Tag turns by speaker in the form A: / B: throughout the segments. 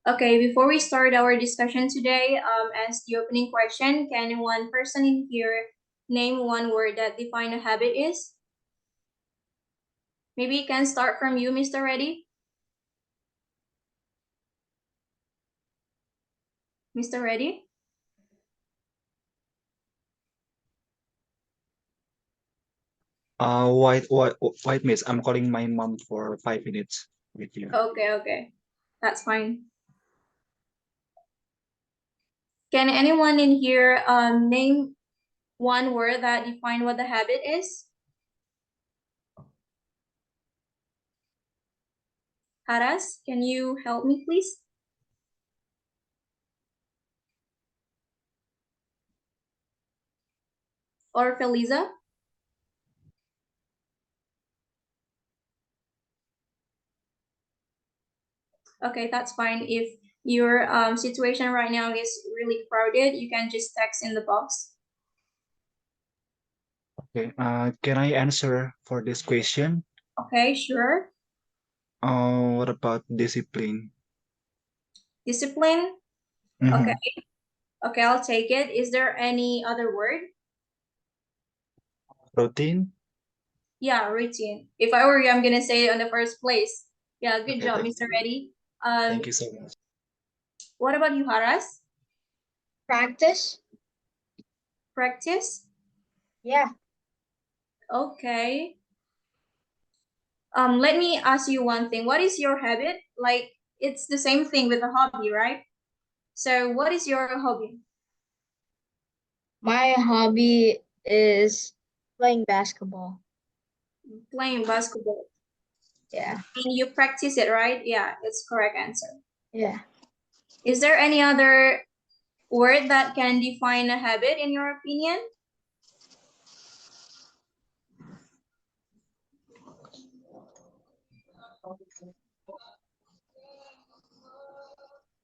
A: Okay, before we start our discussion today, as the opening question, can one person in here name one word that define a habit is? Maybe you can start from you, Mr. Reddy. Mr. Reddy?
B: White miss. I'm calling my mom for 5 minutes with you.
A: Okay. That's fine. Can anyone in here name one word that define what the habit is? Haras, can you help me, please? Or Feliza? Okay, that's fine. If your situation right now is really crowded, you can just text in the box.
B: Okay. Can I answer for this question?
A: Okay, sure.
B: What about discipline?
A: Discipline?
B: Mm-hmm.
A: Okay, I'll take it. Is there any other word?
B: Routine?
A: Yeah, routine. If I were you, I'm gonna say it on the first place. Yeah, good
B: Okay,
A: job,
B: thank
A: Mr.
B: you.
A: Reddy.
B: Thank you so much.
A: What about you, Haras?
C: Practice?
A: Practice?
C: Yeah.
A: Okay. Let me ask you one thing. What is your habit? Like, it's the same thing with a hobby, right? So, what is your hobby?
C: My hobby is playing basketball.
A: Playing basketball.
C: Yeah.
A: And you practice it, right? Yeah, it's correct answer.
C: Yeah.
A: Is there any other word that can define a habit in your opinion?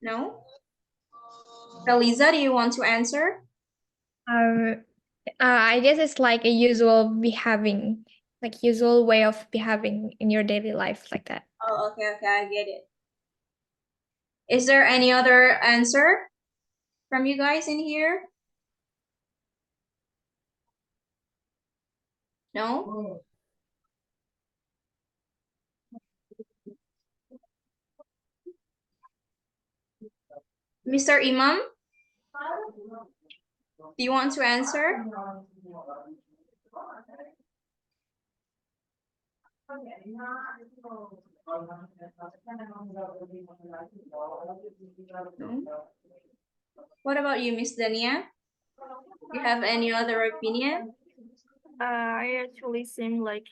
A: No? Eliza, do you want to answer?
D: I guess it's like a usual behaving, like usual way of behaving in your daily life, like that.
A: Oh, okay, I get it. Is there any other answer from you guys in here? No? Mr. Imam, do you want to answer? No? What about you, Miss Dania? Do you have any other opinion?
E: I actually seem like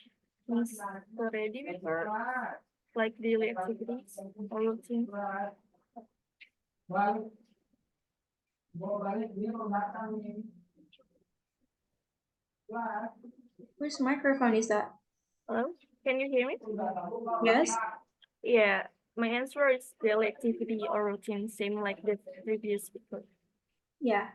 E: he's already before, like daily activities or routine.
A: Whose microphone is that?
E: Hello, can you hear me?
A: Yes?
E: Yeah, my answer is daily activity or routine, same like the previous speaker.
A: Yeah,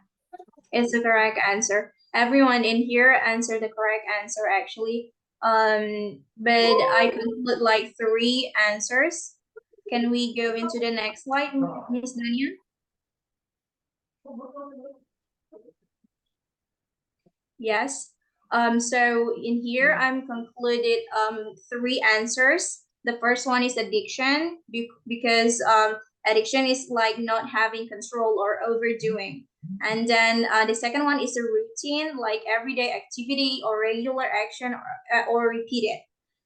A: it's the correct answer. Everyone in here answered the correct answer actually. But I could put like 3 answers. Can we go into the next slide, Miss Dania? Yes. So in here, I'm concluded 3 answers. The first one is addiction because addiction is like not having control or overdoing. And then the second one is a routine, like everyday activity or regular action or repeated.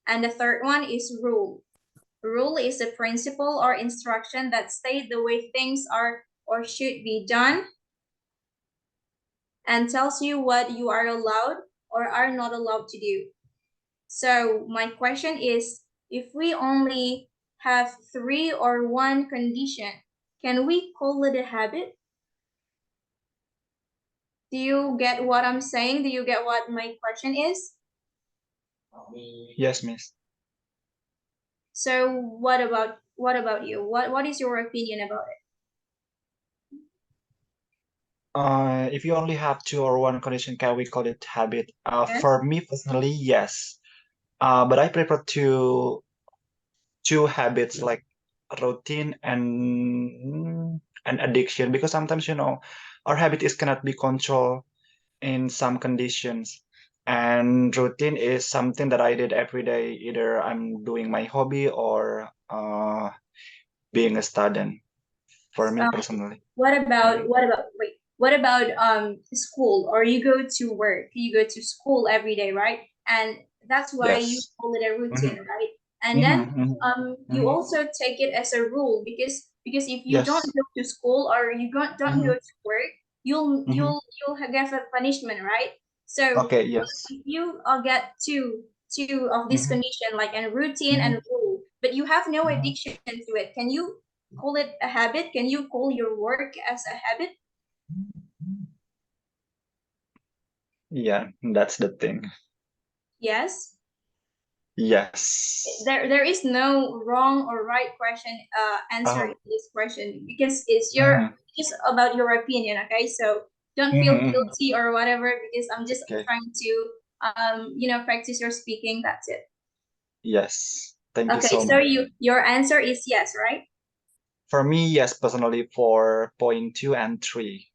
A: And the third one is rule. Rule is a principle or instruction that state the way things are or should be done and tells you what you are allowed or are not allowed to do. So my question is, if we only have 3 or 1 condition, can we call it a habit? Do you get what I'm saying? Do you get what my question is?
B: Yes, miss.
A: So what about you? What is your opinion about it?
B: If you only have 2 or 1 condition, can we call it habit?
A: Yes?
B: For me personally, yes. But I prefer to 2 habits like routine and addiction, because sometimes, our habit is cannot be controlled in some conditions. And routine is something that I did every day. Either I'm doing my hobby or being a student for me
A: Um,
B: personally.
A: what about
B: Mhm.
A: what about school, or you go to work, you go to school every day, right? And that's why you
B: Yes.
A: call it a routine,
B: Mhm.
A: right? And then
B: Mhm. Mhm.
A: you
B: Mhm.
A: also take it as a rule, because if you don't
B: Yes.
A: go to school or you don't go
B: Mhm.
A: to work, you'll
B: Mhm.
A: you'll you'll get a punishment, right? So
B: Okay, yes.
A: if you get two of this
B: Mhm.
A: condition, like a routine and
B: Mhm.
A: rule, but you have no
B: Mhm.
A: addiction to it, can you call it a habit? Can you call your work as a habit?
B: Yeah, that's the thing.
A: Yes.
B: Yes.
A: There is no wrong or right question answer
B: Oh.
A: in this question, because it's
B: Mhm.
A: just about your opinion, okay? So don't
B: Mhm.
A: feel
B: Mhm.
A: guilty or whatever, because I'm just
B: Okay.
A: trying to practice your speaking. That's it.
B: Yes. Thank you
A: Okay,
B: so
A: so
B: much.
A: your answer is yes, right?
B: For me, yes, personally, for point 2 and 3.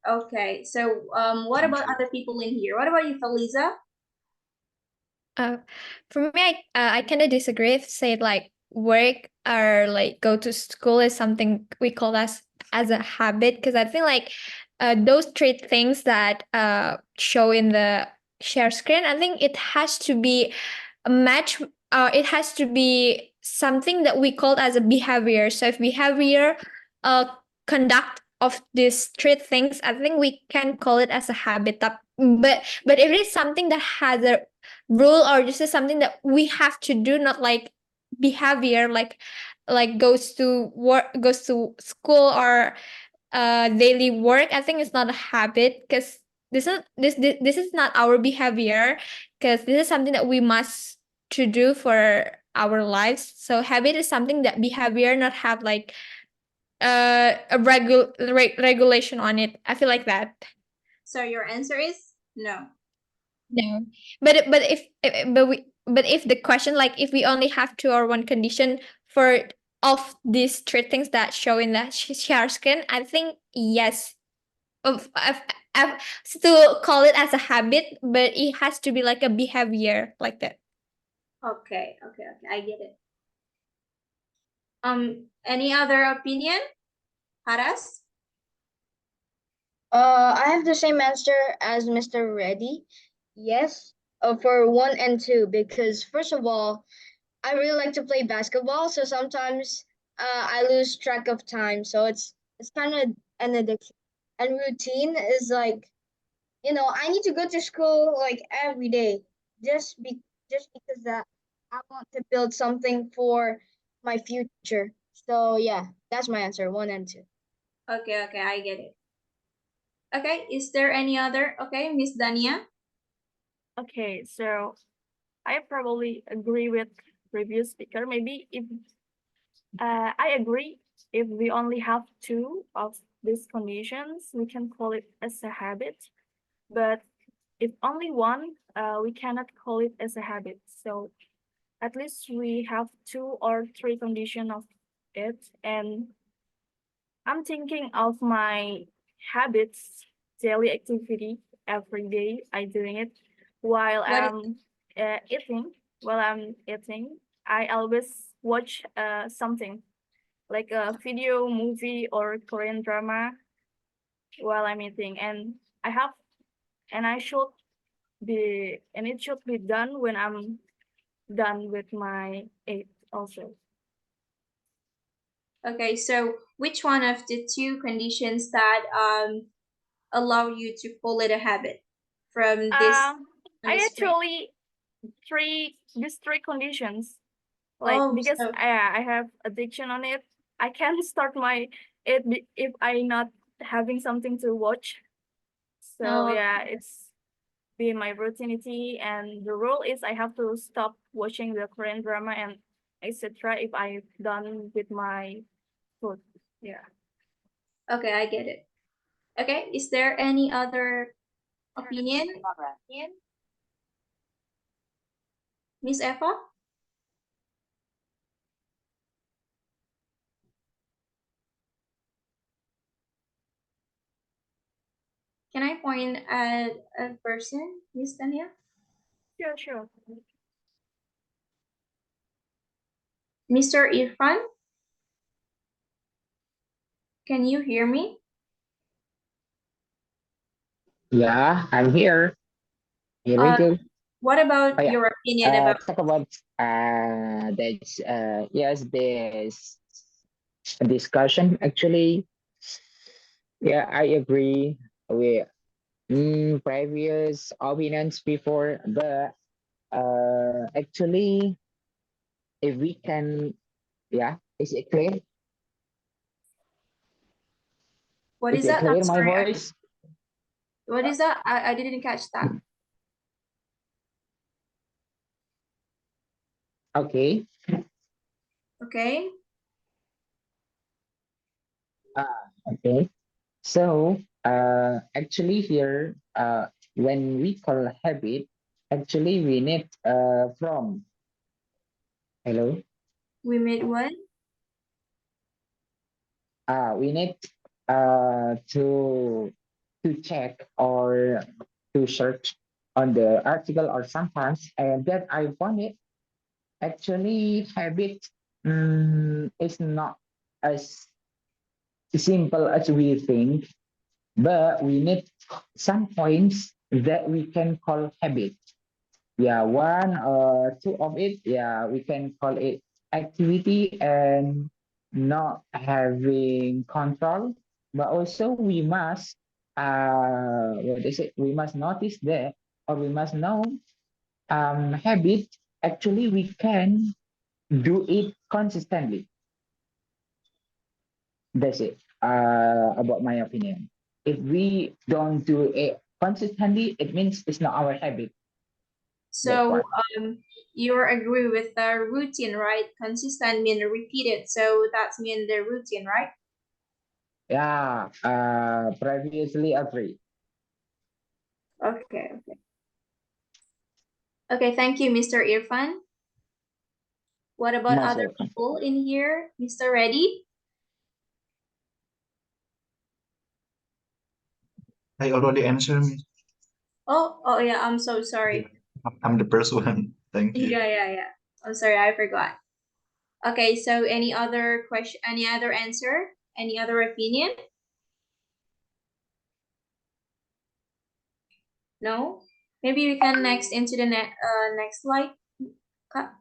A: Okay, so what
B: Thank
A: about
B: you.
A: other people in here? What about you, Feliza?
D: For me, I kind of disagree. If say like work or like go to school is something we call as a habit, because I think like those three things that show in the share screen, I think it has to be a match. It has to be something that we call as a behavior. So if behavior, uh, conduct of these three things, I think we can call it as a habit. But if it is something that has a rule, or this is something that we have to do, not like behavior, like goes to school or daily work, I think it's not a habit, because this is not our behavior, because this is something that we must to do for our lives. So habit is something that behavior not have like regulation on it. I feel like that.
A: So your answer is no.
D: No, but if the question, like if we only have two or one condition for of these three things that show in the share screen, I think yes. I've still call it as a habit, but it has to be like a behavior like that.
A: Okay, I get it. Any other opinion, Haras?
C: I have the same answer as Mr. Reddy. Yes, for one and two, because first of all, I really like to play basketball, so sometimes I lose track of time. So it's kind of an addiction. And routine is like, I need to go to school like every day, just because that I want to build something for my future. So yeah, that's my answer, one and two.
A: Okay, I get it. Okay, is there any other? Okay, Miss Dania.
E: Okay, so I probably agree with previous speaker. Maybe if I agree, if we only have two of these conditions, we can call it as a habit. But if only one, we cannot call it as a habit. So at least we have two or three condition of it. And I'm thinking of my habits, daily activity every day. I doing it while
A: What is
E: I'm eating. While I'm eating, I always watch something like a video, movie, or Korean drama while I'm eating, and I have and I should and it should be done when I'm done with my eat also.
A: okay? So which one of the two conditions that allow you to call it a habit from this
E: Um,
A: on the
E: I
A: screen?
E: actually these three conditions, like
A: Oh,
E: because
A: so
E: I have addiction on it. I can't start my if I not having something to watch. So
A: oh,
E: yeah, it's be my routinity, and the rule is I have to stop watching the Korean drama and etc. if I'm done with my food. Yeah.
A: okay, I get it. Okay, is there any other opinion, Miss Eva? point at a person, Miss Tania?
E: Sure.
A: Mr. Irfan? Can you hear me?
F: Yeah, I'm here. Here we go.
A: What
F: Oh
A: about
F: yeah.
A: your opinion about
F: Talk about that's yes, there's a discussion actually. Yeah, I agree with previous opinions before, but actually, if we can, yeah, is it clear?
A: what
F: Is
A: is
F: it
A: that? I'm
F: clear my
A: sorry.
F: voice?
A: What is that? I didn't catch that.
F: Okay.
A: Okay.
F: Okay. So actually here when we call habit, actually we need from hello.
A: We made what?
F: We need to check or to search on the article or sometimes and that I found it actually habit is not as simple as we think, but we need some points that we can call habit. Yeah, one or two of it, yeah, we can call it activity and not having control. But also we must what is it? We must notice that or we must know habit actually we can do it consistently. That's it. About my opinion. If we don't do it consistently, it means it's not our habit. That
A: So
F: part.
A: you agree with the routine, right? Consistent mean repeated. So that's mean the routine, right?
F: Yeah. Previously agree.
A: Okay. Okay, thank you, Mr. Irfan. What about
F: Most
A: other
F: welcome.
A: people in here? Mr. Reddy?
B: I already answered me.
A: Oh yeah, I'm so
B: Yeah,
A: sorry.
B: I'm the first one. Thank you.
A: Yeah. I'm sorry, I forgot. Okay, so any other question, any other answer, any other opinion? No? Maybe we can next into the next slide. Ka-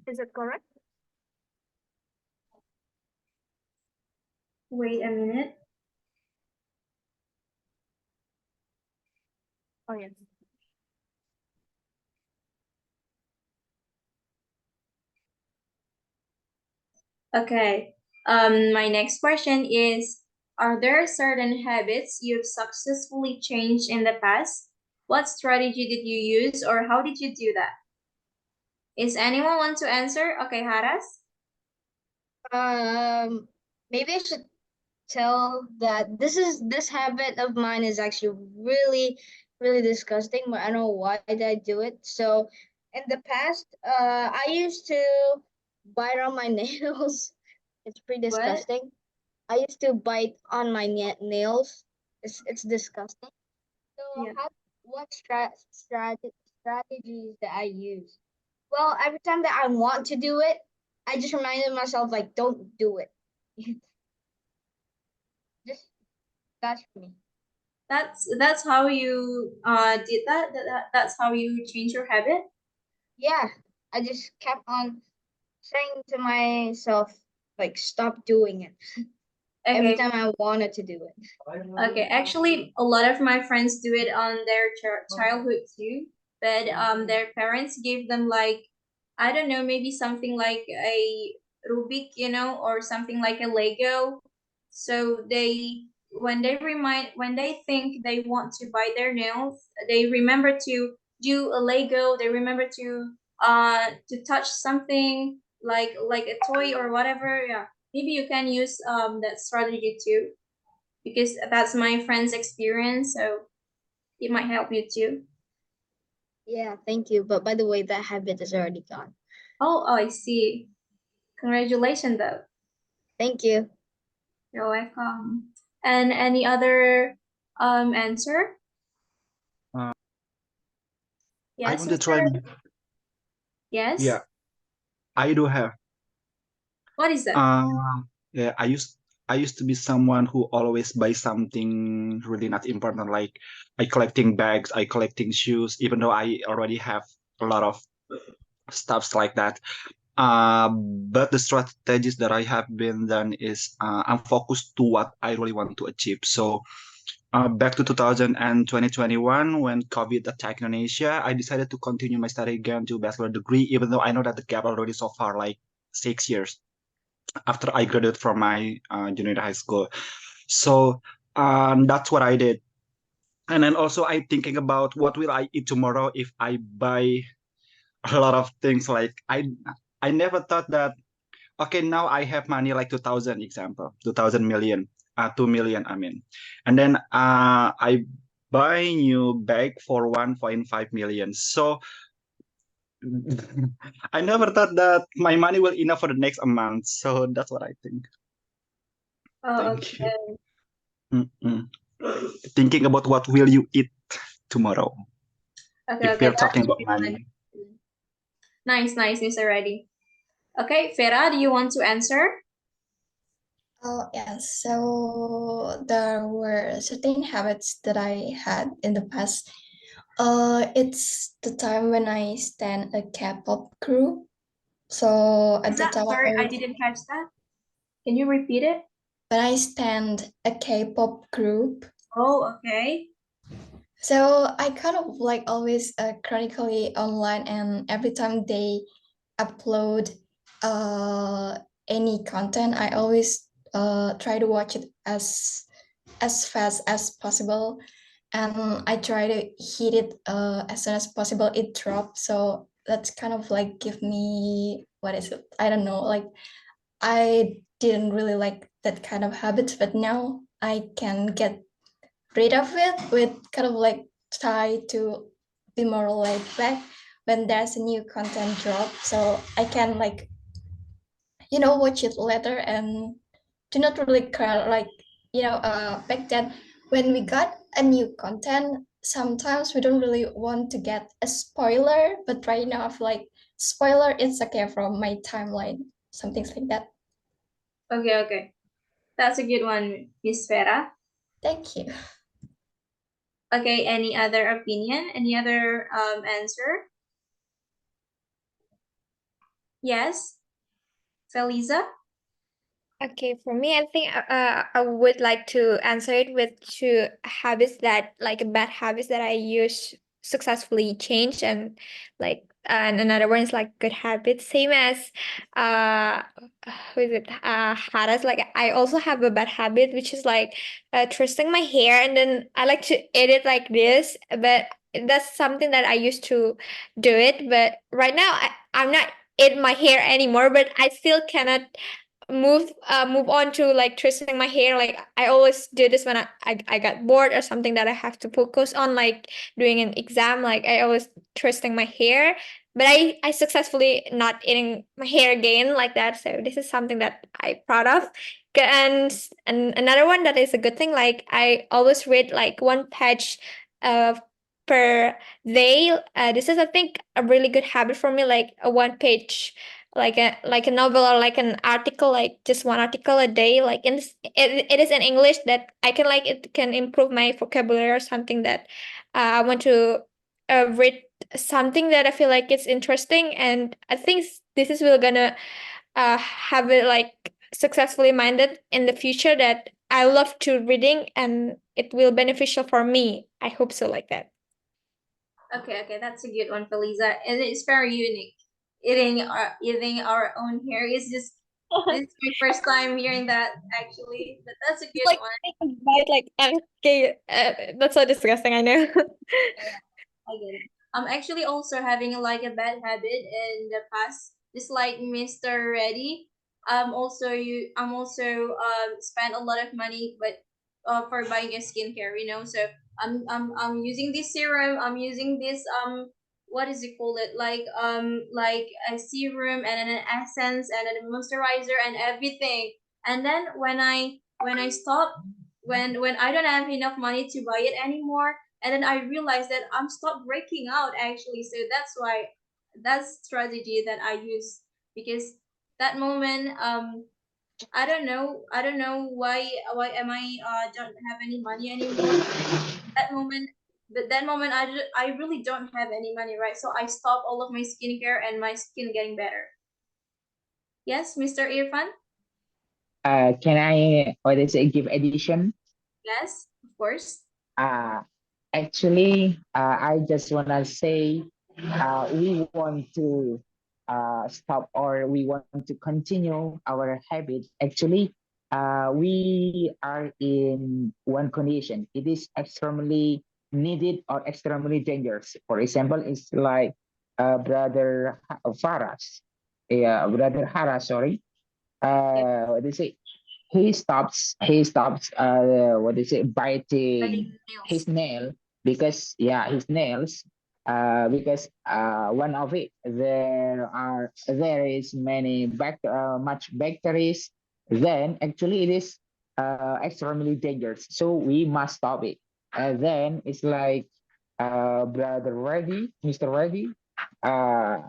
E: Is it correct?
A: Wait a minute.
E: Oh yes.
A: Okay. My next question is, are there certain habits you've successfully changed in the past? What strategy did you use or how did you do that? Is anyone want to answer? Okay, Haras.
C: Maybe I should tell that this habit of mine is actually really disgusting, but I don't know why did I do it. So in the past, I used to bite on my nails. It's pretty
A: What?
C: disgusting. I used to bite on my nails. It's disgusting. So
A: Yeah.
C: how what strategies that I use? Well, every time that I want to do it, I just reminded myself like don't do it. Just that's for me.
A: That's how you did that? That's how you change your habit?
C: Yeah, I just kept on saying to myself like stop doing it every
A: Okay.
C: time I wanted to do it.
A: Okay, actually, a lot of my friends do it on their childhood too, but their parents gave them like, I don't know, maybe something like a Rubik, or something like a Lego. So when they think they want to buy their nails, they remember to do a Lego. They remember to touch something like a toy or whatever. Yeah, maybe you can use that strategy too. because that's my friend's experience, so it might help you too.
C: Yeah, thank you. But by the way, that habit is already gone.
A: Oh, I see. Congratulations, though.
C: Thank you.
A: You're welcome. And any other answer?
B: Uh, I
A: Yes,
B: want to
A: Mr.
B: try.
A: Yes.
B: Yeah, I do have.
A: What is that?
B: Yeah, I used to be someone who always buy something really not important, like I collecting bags, I collecting shoes, even though I already have a lot of stuffs like that. But the strategies that I have been done is I'm focused to what I really want to achieve. So back to 2000 and 2021, when COVID attacked Indonesia, I decided to continue my study again to bachelor degree, even though I know that the gap already so far like 6 years after I graduated from my junior high school. So that's what I did. And then also I thinking about what will I eat tomorrow if I buy a lot of things. Like I never thought that okay, now I have money like 2000 example, 2000 million, 2 million, I mean. And then I buy new bag for 1.5 million. So I never thought that my money will enough for the next amount. So that's what I think.
A: Oh,
B: Thank you.
A: okay.
B: Mm-mm. Thinking about what will you eat tomorrow
A: Okay,
B: if
A: okay.
B: we're
A: That's
B: talking
A: a
B: about
A: good one.
B: money.
A: Nice, nice, Mr. Reddy. Okay, Vera, do you want to answer?
D: Oh, yes. So there were certain habits that I had in the past. It's the time when I stand a K-pop group. So
A: Is
D: at the
A: that,
D: time
A: sorry, I didn't catch that. Can you repeat it?
D: when I stand a K-pop group.
A: Oh, okay.
D: So I kind of like always chronically online, and every time they upload uh, any content, I always try to watch it as fast as possible, and I try to hit it as soon as possible. It drops, so that's kind of like give me what is it? I don't know. Like I didn't really like that kind of habit, but now I can get rid of it with kind of like try to be more laid back when there's a new content drop, so I can like watch it later and do not really care. Like back then when we got a new content, sometimes we don't really want to get a spoiler, but right now I feel like spoiler it's okay from my timeline, some things like that.
A: Okay, okay. That's a good one, Miss Vera.
D: Thank you.
A: Okay, any other opinion? Any other answer? Yes, Feliza?
D: Okay, for me, I think I would like to answer it with two habits that, like, bad habits that I use successfully change, and and another one is like good habits. Same as uh, who is it? Haras. Like, I also have a bad habit, which is like twisting my hair, and then I like to edit like this, but that's something that I used to do it, but right now I'm not in my hair anymore, but I still cannot move on to like twisting my hair. Like I always do this when I got bored or something that I have to focus on, like doing an exam. Like I always twisting my hair, but I successfully not eating my hair again like that. So this is something that I proud of. And another one that is a good thing, like I always read like one page uh per day. This is, I think, a really good habit for me, like a one page, like a novel or like an article, like just one article a day, like it is in English, that I can like it can improve my vocabulary or something, that I want to read something that I feel like it's interesting, and I think this is will gonna have it like successfully minded in the future, that I love to reading and it will beneficial for me. I hope so, like that.
A: Okay, okay, that's a good one, Feliza. And it's very unique. Eating our own hair is just this is my first time hearing that actually. But that's a good
D: Like,
A: one.
D: bite, like, okay, that's so disgusting, I know.
A: Yeah, I get it. I'm actually also having like a bad habit in the past, just like Mr. Reddy. I'm also spend a lot of money, but for buying a skincare, you know. So I'm using this serum, I'm using this what is it called it, like a serum and an essence and a moisturizer and everything. And then when I stop, when I don't have enough money to buy it anymore, and then I realized that I'm stopped breaking out actually. So that's why, that's strategy that I use. Because that moment, I don't know why am I don't have any money anymore. That moment, but that moment I really don't have any money, right? So I stop all of my skincare and my skin getting better. Yes, Mr. Irfan?
F: Can I, what is it, give addition?
A: Yes, of course.
F: Uh, Actually, I just want to say we want to stop, or we want to continue our habit. Actually, we are in one condition. It is extremely needed or extremely dangerous. For example, it's like Brother Faras, Brother Hara, sorry.
A: Yep.
F: What is it? He stops what is it,
A: Cutting
F: biting
A: nails.
F: his nail, because yeah, his nails, because one of it, there is much bacteria, then actually it is extremely dangerous, so we must stop it. And then it's like Brother Reddy, Mr. Reddy, uh,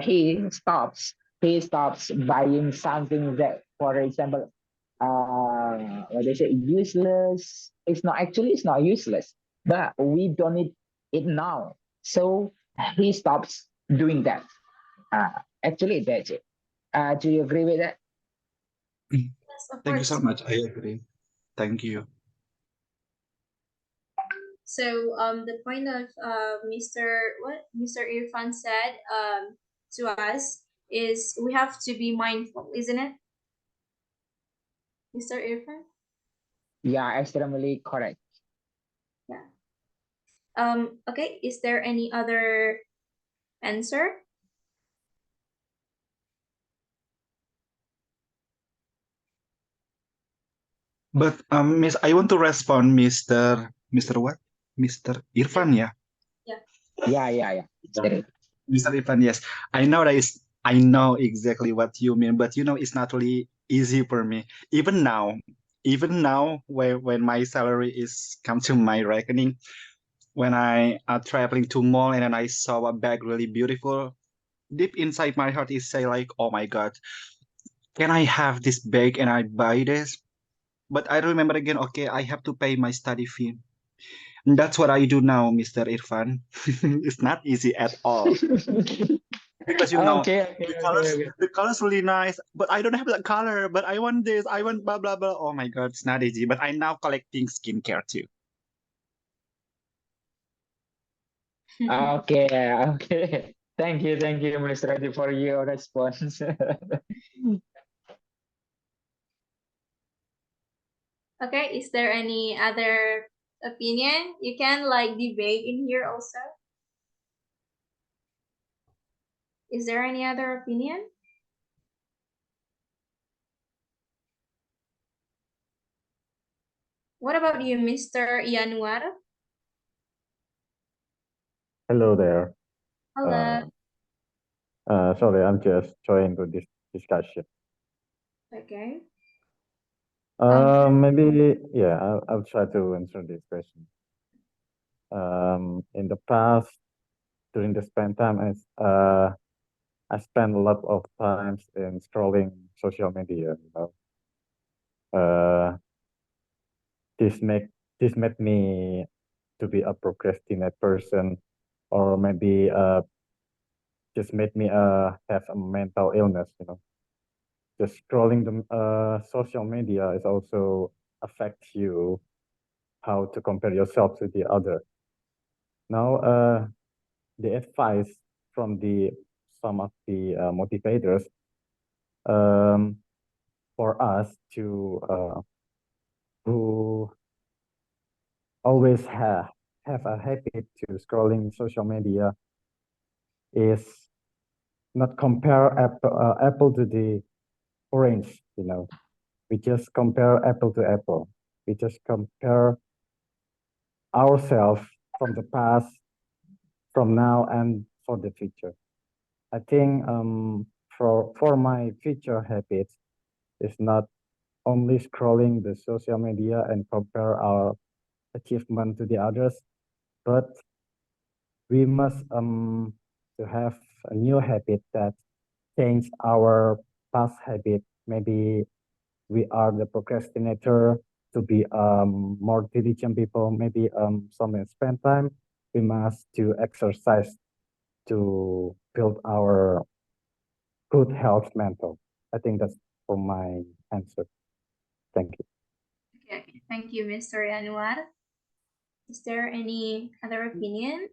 F: he stops buying something that, for example, what they say, useless. It's not, actually, it's not useless, but we don't need it now. So he stops doing that. Actually, that's it. Do you agree with that?
A: Yes, of
B: Thank you so
A: course.
B: much. I agree. Thank you.
A: So the point of Mr. Irfan said to us is we have to be mindful, isn't it, Mr. Irfan?
F: Yeah, extremely correct.
A: Yeah. Okay, is there any other answer?
B: But Miss, I want to respond, Mr. what? Mr. Irfan, yeah.
A: Yeah.
F: Yeah. Sorry.
B: Mr. Irfan, yes. I know exactly what you mean, but it's not really easy for me. Even now, when my salary is come to my reckoning, when I are traveling to mall and then I saw a bag really beautiful, deep inside my heart is say like, oh my God, can I have this bag and I buy this? But I remember again, okay, I have to pay my study fee. And that's what I do now, Mr. Irfan. It's not easy at all. Because
F: Okay.
B: the colors really nice, but I don't have that color. But I want this, I want blah blah blah. Oh my God, it's not easy. But I'm now collecting skincare too.
F: Okay. Thank you, Mr. Reddy, for your response.
A: Okay, is there any other opinion? You can like debate in here also. Is there any other opinion? What about you, Mr. Yanuar?
G: Hello there.
A: Hello.
G: Sorry, I'm just joining to this discussion.
A: Okay.
G: Maybe, yeah, I'll try to answer this question. In the past, during the spend time, I spent a lot of times in scrolling social media. Uh, this make this made me to be a procrastinate person, or maybe just made me have a mental illness. Just scrolling the social media is also affects you how to compare yourself to the other. Now, the advice from the some of the motivators um, for us who always have a habit to scrolling social media is not compare apple to the orange. We just compare apple to apple. we just compare ourselves from the past, from now, and for the future. I think for my future habits, it's not only scrolling the social media and compare our achievement to the others, but we must to have a new habit that change our past habit. Maybe we are the procrastinator to be more diligent people. Maybe some spend time. We must to exercise to build our good health mental. I think that's for my answer. Thank you.
A: Okay, thank you, Mr. Anwar. Is there any other opinion?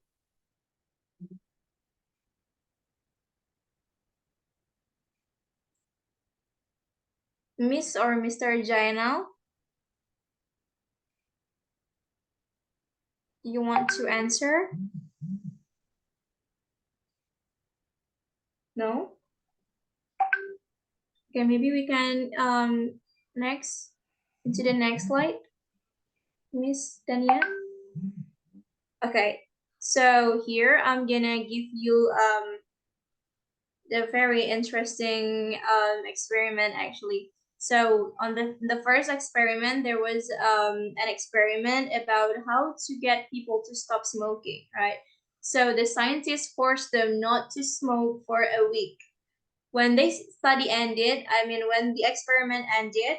A: Miss or Mr. Jainal? You want to answer? No? Okay, maybe we can next into the next slide, Miss Dania. Okay, so here I'm gonna give you the very interesting experiment actually. So on the first experiment, there was an experiment about how to get people to stop smoking, right? So the scientists forced them not to smoke for a week. When the study ended, I mean, when the experiment ended,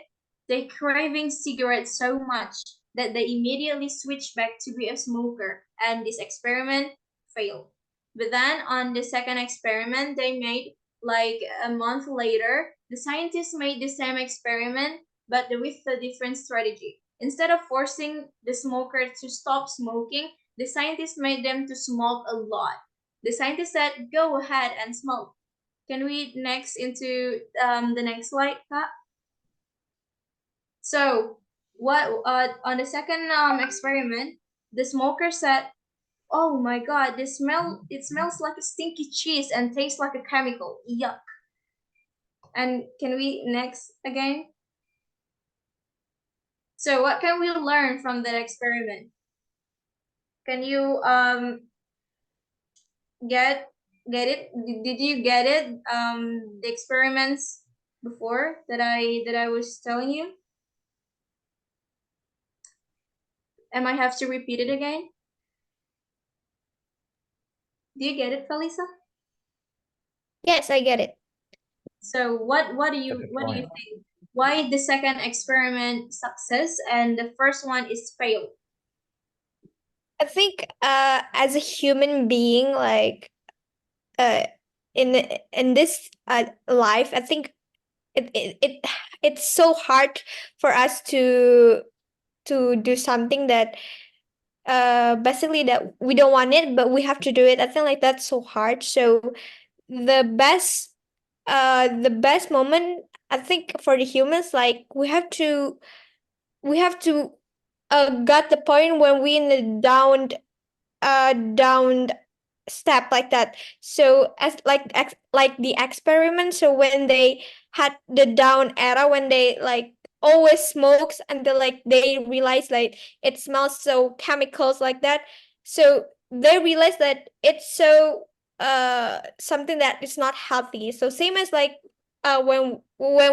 A: they craving cigarettes so much that they immediately switched back to be a smoker, and this experiment failed. But then on the second experiment they made, like a month later, the scientists made the same experiment, but with a different strategy. Instead of forcing the smoker to stop smoking, the scientists made them to smoke a lot. The scientists said, go ahead and smoke. Can we next into the next slide, Kak? So what on the second experiment, the smoker said, "Oh my God, it smells like a stinky cheese and tastes like a chemical. Yuck." And can we next again? So what can we learn from that experiment? Can you get it? Did you get it? The experiments before that I was telling you? Am I have to repeat it again? Do you get it, Felisa?
D: Yes, I get it.
A: So what do you think? Why the second experiment success and the first one is fail?
D: I think as a human being, like uh in this life, I think it's so hard for us to do something that basically that we don't want it, but we have to do it. I think like that's so hard. So the best moment, I think, for the humans, like we have to got the point when we in the down step like that. So as like the experiment, so when they had the down era, when they like always smokes until like they realize like it smells so chemicals like that, so they realize that it's so something that is not healthy. So same as like when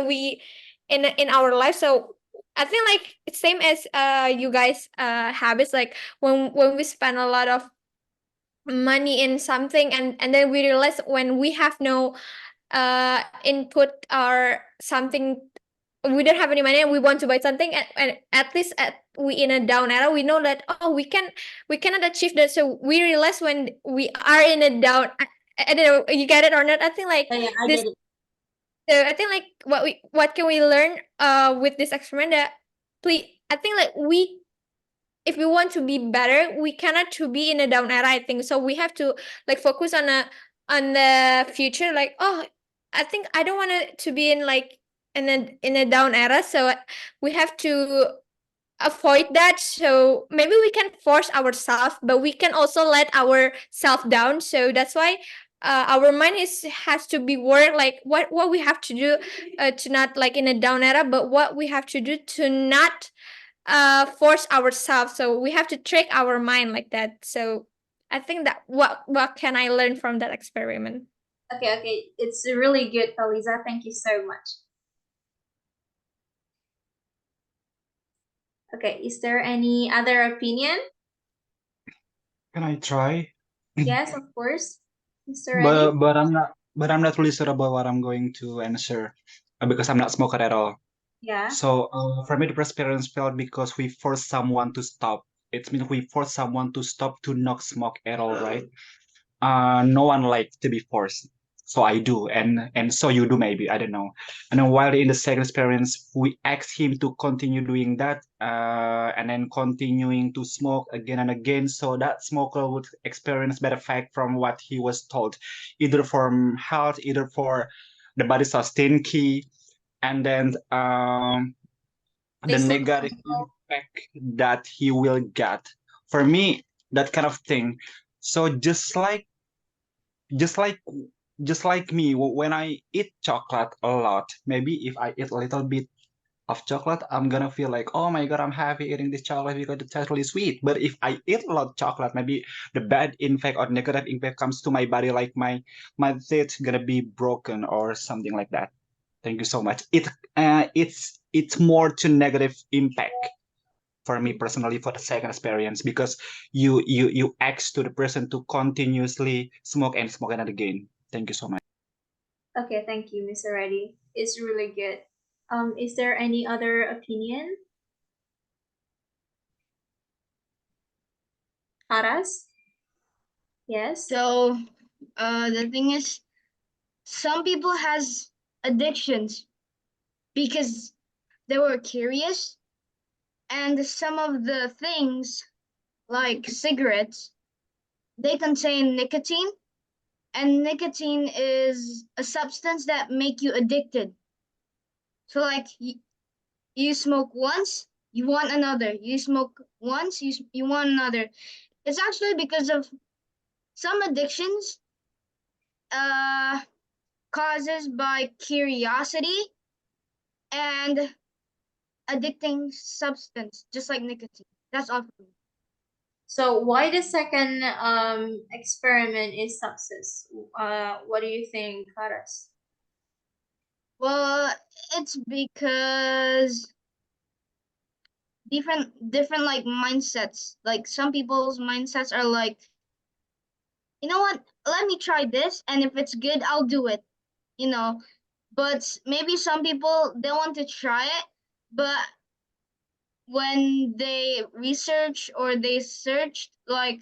D: we in our life. So I think like it's same as you guys habits, like when we spend a lot of money in something, and then we realize when we have no input or something, we don't have any money and we want to buy something, and at least we in a down era, we know that, oh, we cannot achieve that. So we realize when we are in a down, I don't know, you get it or not. I think like
A: Yeah, I
D: this.
A: get it.
D: So I think like what can we learn with this experiment, that please, I think like we, if we want to be better, we cannot to be in a down era, I think. So we have to like focus on the future, like, oh, I think I don't want to be in like in a down era. So we have to avoid that. So maybe we can force ourselves, but we can also let our self down. So that's why our mind is has to be work, like what we have to do to not like in a down era, but what we have to do to not force ourselves. So we have to trick our mind like that. So I think that what can I learn from that experiment?
A: Okay, it's really good, Eliza. Thank you so much. Okay, is there any other opinion?
B: Can I try?
A: Yes, of course. Mr. Reddy?
B: But I'm not really sure about what I'm going to answer because I'm not smoker at all.
A: Yeah.
B: So for me, the experience felt because we force someone to stop. It means we force someone to stop to not smoke at all, right? No one likes to be forced. So I do, and so you do maybe, I don't know. And then while in the second experience, we asked him to continue doing that, and then continuing to smoke again and again, so that smoker would experience bad effect from what he was told, either from health, either for the body sustain key, and then the
A: They still
B: negative impact that he will get. For me, that kind of thing. So just like just like me, when I eat chocolate a lot, maybe if I eat a little bit of chocolate, I'm gonna feel like, oh my god, I'm happy eating this chocolate because it's actually sweet. But if I eat a lot of chocolate, maybe the bad impact or negative impact comes to my body, like my teeth gonna be broken or something like that. Thank you so much. It's more to negative impact for me personally for the second experience because you ask to the person to continuously smoke and smoke and again. Thank you so much.
A: Okay, thank you, Mr. Reddy. It's really good. Is there any other opinion? Aras? Yes?
C: So, the thing is, some people has addictions because they were curious, and some of the things like cigarettes, they contain nicotine, and nicotine is a substance that make you addicted. So like you smoke once, you want another. You smoke once, you want another. It's actually because of some addictions uh causes by curiosity and addicting substance, just like nicotine. That's all for me.
A: So why the second experiment is success? What do you think, Aras?
C: Well, it's because different like mindsets. Like some people's mindsets are like, you know what? Let me try this, and if it's good, I'll do it. You know, but maybe some people they want to try it, but when they research or they search like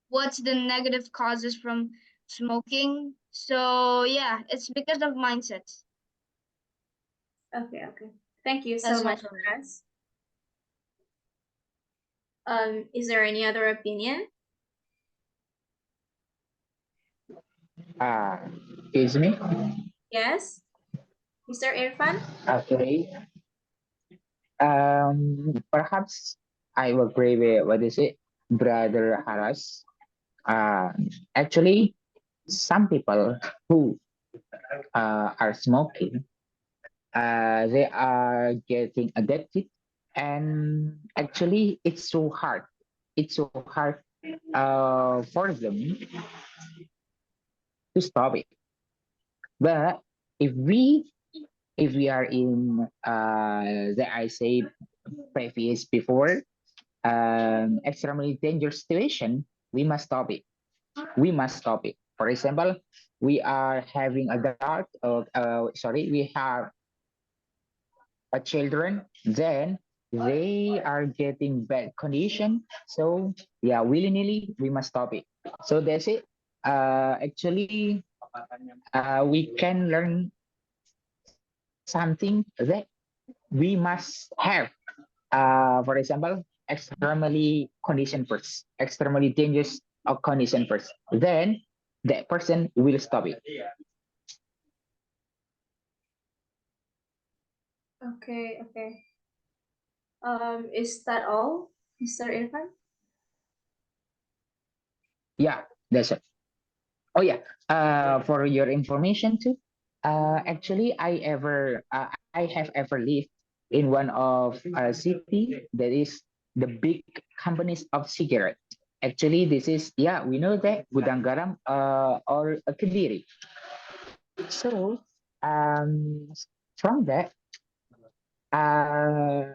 C: what's the negative causes from smoking, so yeah, it's because of mindsets.
A: Okay. Thank you so
C: That's all
A: much,
C: for me.
A: Aras. Is there any other opinion?
F: Uh, Excuse me.
A: Yes? Mr. Irfan?
F: Okay. Perhaps I will agree with what is it, Brother Haras. Actually, some people who are smoking, they are getting addicted, and actually, it's so hard. It's so hard for them to stop it. But if we if we are in the I say previous before extremely dangerous situation, we must stop it. We must stop it. For example, we are having a dart, we have a children, then they are getting bad condition. So yeah, willy nilly, we must stop it. So that's it. Actually, we can learn something that we must have. For example, extremely condition first, extremely dangerous condition first. Then that person will stop it.
A: Okay. Is that all, Mr. Irfan?
F: Yeah, that's it. Oh yeah. For your information too. Actually, I have ever lived in one of a city that is the big companies of cigarette. Actually, this is, yeah, we know that Gudang Garam or a Kediri. So from that, uh,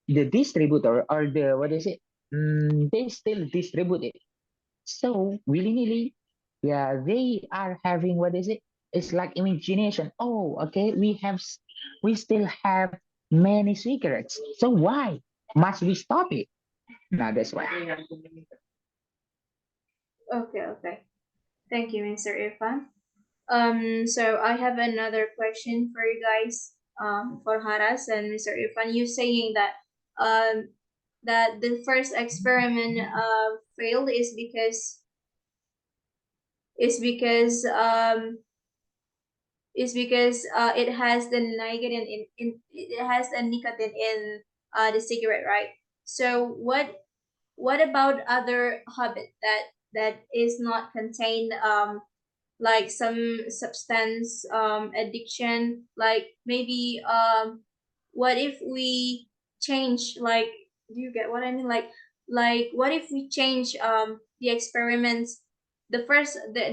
F: the distributor or the what is it? They still distribute it. So willy nilly, yeah, they are having what is it? It's like imagination. Oh, okay, we still have many cigarettes. So why must we stop it? Now that's why.
A: Okay, okay. Thank you, Mr. Irfan. So I have another question for you guys. For Haras and Mr. Irfan, you saying that that the first experiment failed is because it has the nicotine in it has the nicotine in the cigarette, right? So what about other habit that is not contained like some substance addiction, like maybe what if we change, like, do you get what I mean, like what if we change the experiments, the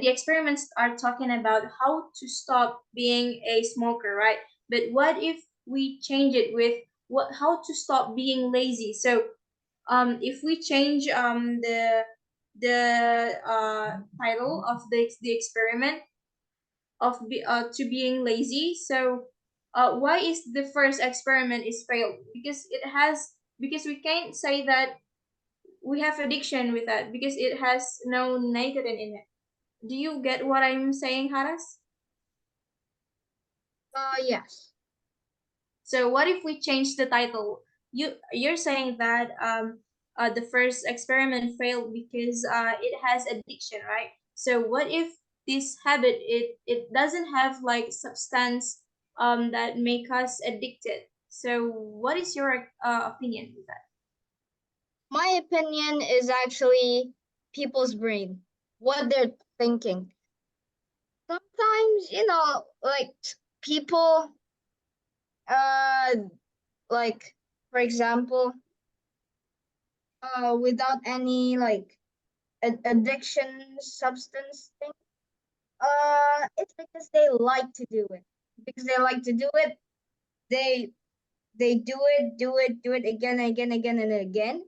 A: experiments are talking about how to stop being a smoker, right? But what if we change it with what how to stop being lazy? So if we change the title of the experiment to being lazy. So why is the first experiment is failed? Because it has, because we can't say that we have addiction with that because it has no nicotine in it. Do you get what I'm saying, Haras?
C: Yes.
A: So what if we change the title? You're saying that the first experiment failed because it has addiction, right? So what if this habit it doesn't have like substance that make us addicted? So what is your opinion with that?
C: My opinion is actually people's brain, what they're thinking. Sometimes, like people, uh, like for example, without any like addiction substance thing, it's because they like to do it. Because they like to do it, they they do it again, again, again, and again.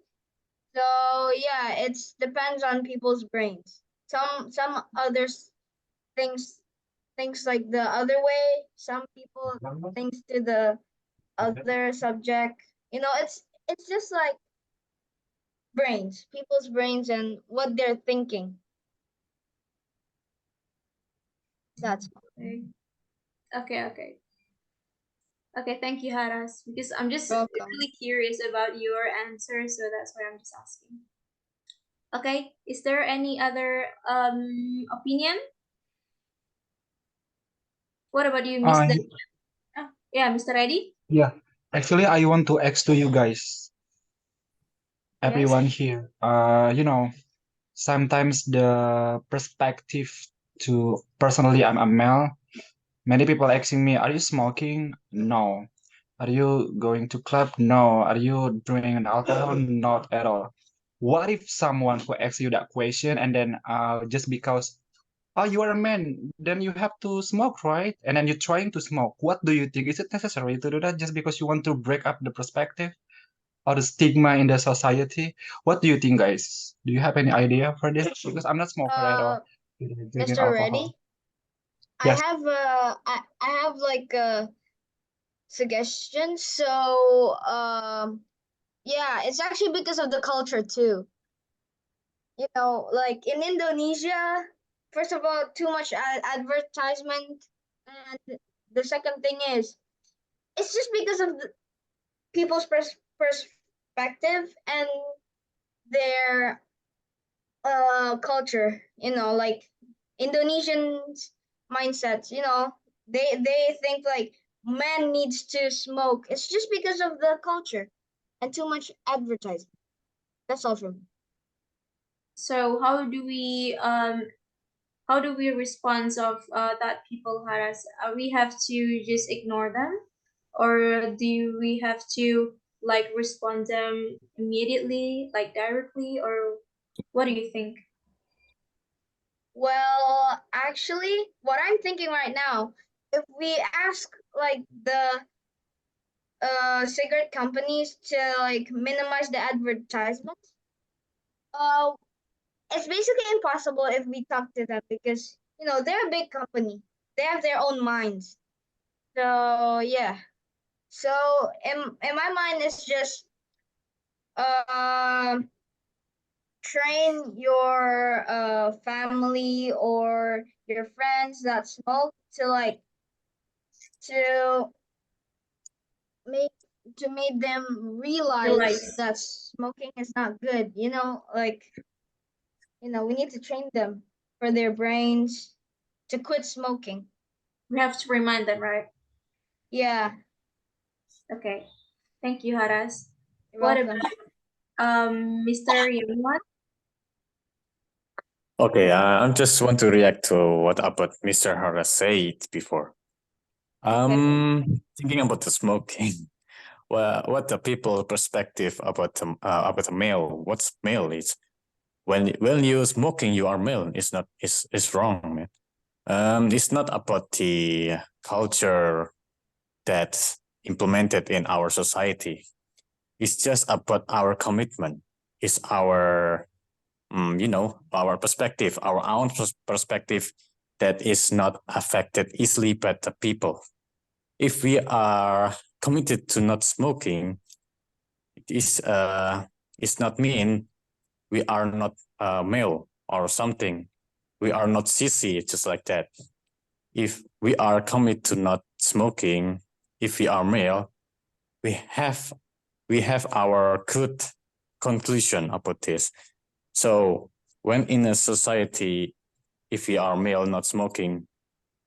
C: So yeah, it's depends on people's brains. Some others thinks thinks like the other way. Some people thinks to the other subject. It's just like brains, people's brains, and what they're thinking. That's all.
A: Okay, okay, okay. Okay, thank you, Haras. Because I'm just
C: Welcome.
A: really curious about your answer, so that's why I'm just asking. Okay, is there any other opinion? What about you,
B: I
A: Mr. Yeah, Mr. Reddy?
B: yeah. Actually, I want to ask to you guys,
A: Yes.
B: everyone here. Sometimes the perspective to personally, I'm a male. Many people asking me, "Are you smoking?" No. Are you going to club? No. Are you drinking alcohol? Not at all. What if someone who asks you that question and then just because, oh, you are a man, then you have to smoke, right? And then you're trying to smoke. What do you think? Is it necessary to do that just because you want to break up the perspective or the stigma in the society? What do you think, guys? Do you have any idea for this? Because I'm not smoker at
C: Uh,
B: all. Drinking
C: Mr.
B: alcohol.
C: Reddy, I
B: Yes.
C: have I have like a suggestion. So yeah, it's actually because of the culture too. Like in Indonesia, first of all, too much advertisement, and the second thing is it's just because of the people's perspective and their culture. Like Indonesians mindsets. They think like man needs to smoke. It's just because of the culture and too much advertisement. That's all from me.
A: So how do we respond of that people harass? We have to just ignore them. or do we have to like respond them immediately, like directly, or what do you think?
C: Well, actually, what I'm thinking right now, if we ask like the cigarette companies to like minimize the advertisements, uh, it's basically impossible if we talk to them because they're a big company. They have their own minds. So yeah. So in my mind, it's just uh, train your family or your friends that smoke to like to make to make them realize
A: Realize
C: that smoking is not good. We need to train them for their brains to quit smoking.
A: we have to remind them, right?
C: Yeah,
A: Okay. Thank you, Haras.
C: you're
A: What
C: welcome.
A: about Mr. Yaman?
H: Okay, I just want to react to what about Mr. Hara said before. Thinking about the smoking. Well, what the people perspective about a male? What's male is when you smoking, you are male. It's wrong, man. It's not about the culture that's implemented in our society. It's just about our commitment. It's our our perspective, our own perspective that is not affected easily by the people. If we are committed to not smoking, it's not mean we are not male or something. We are not sissy, just like that. If we are committed to not smoking, if we are male, we have our good conclusion about this. So when in a society, if we are male not smoking,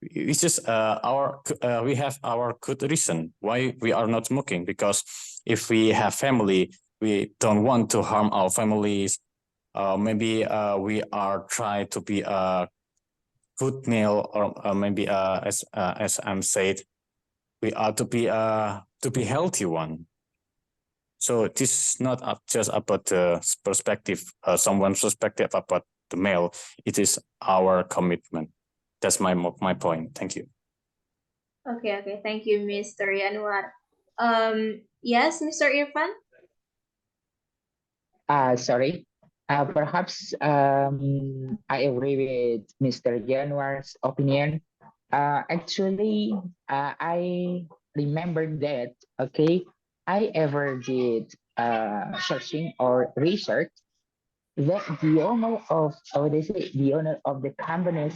H: it's just we have our good reason why we are not smoking, because if we have family, we don't want to harm our families. Maybe we are trying to be a good male, or maybe as I'm said, we are to be healthy one. So this is not just about the perspective, someone's perspective about the male. It is our commitment. That's my point. Thank you.
A: Okay. Thank you, Mr. Yanwar. Yes, Mr. Irfan?
F: Sorry. Perhaps I agree with Mr. Januar's opinion. Actually, I remember that, okay, I ever did searching or research that the owner of, or they say, the owner of the companies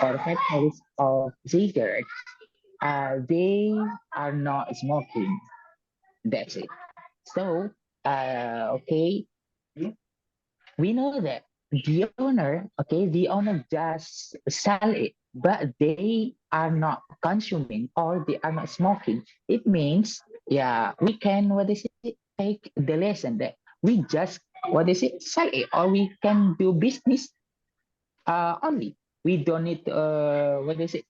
F: or factories of cigarettes, they are not smoking. That's it. So, okay, we know that the owner just sell it, but they are not consuming or they are not smoking. It means, yeah, we can, what is it, take the lesson that we just, what is it, sell it, or we can do business only. We don't need, what is it,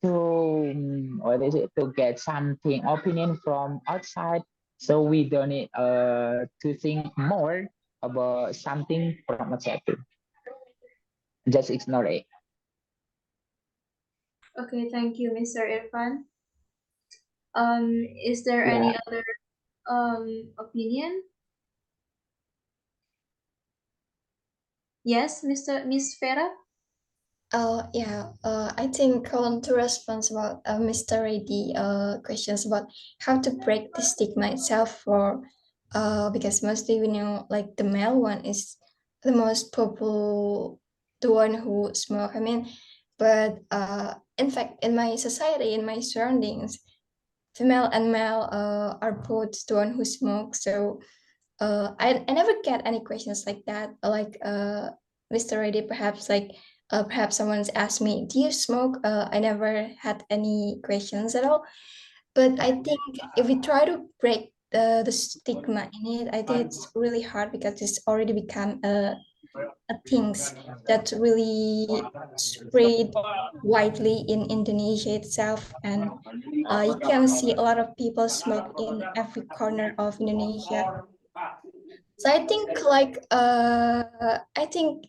F: what is it, to get something opinion from outside. So we don't need to think more about something from outside. Just ignore it.
A: Okay, thank you, Mr. Irfan. Is there
F: Yeah.
A: any other opinion? Yes, Miss Farah?
D: Yeah, I think I want to respond about Mr. Reddy questions about how to break the stigma itself for because mostly we know like the male one is the most popular, the one who smoke. I mean, but in fact, in my society, in my surroundings, female and male are both the one who smoke. So I never get any questions like that. Like Mr. Reddy, perhaps like perhaps someone's asked me, "Do you smoke?" I never had any questions at all. But I think if we try to break the stigma in it, I think it's really hard because it's already become a things that really spread widely in Indonesia itself, and
I: you can see a lot of people smoke in every corner of Indonesia. So I think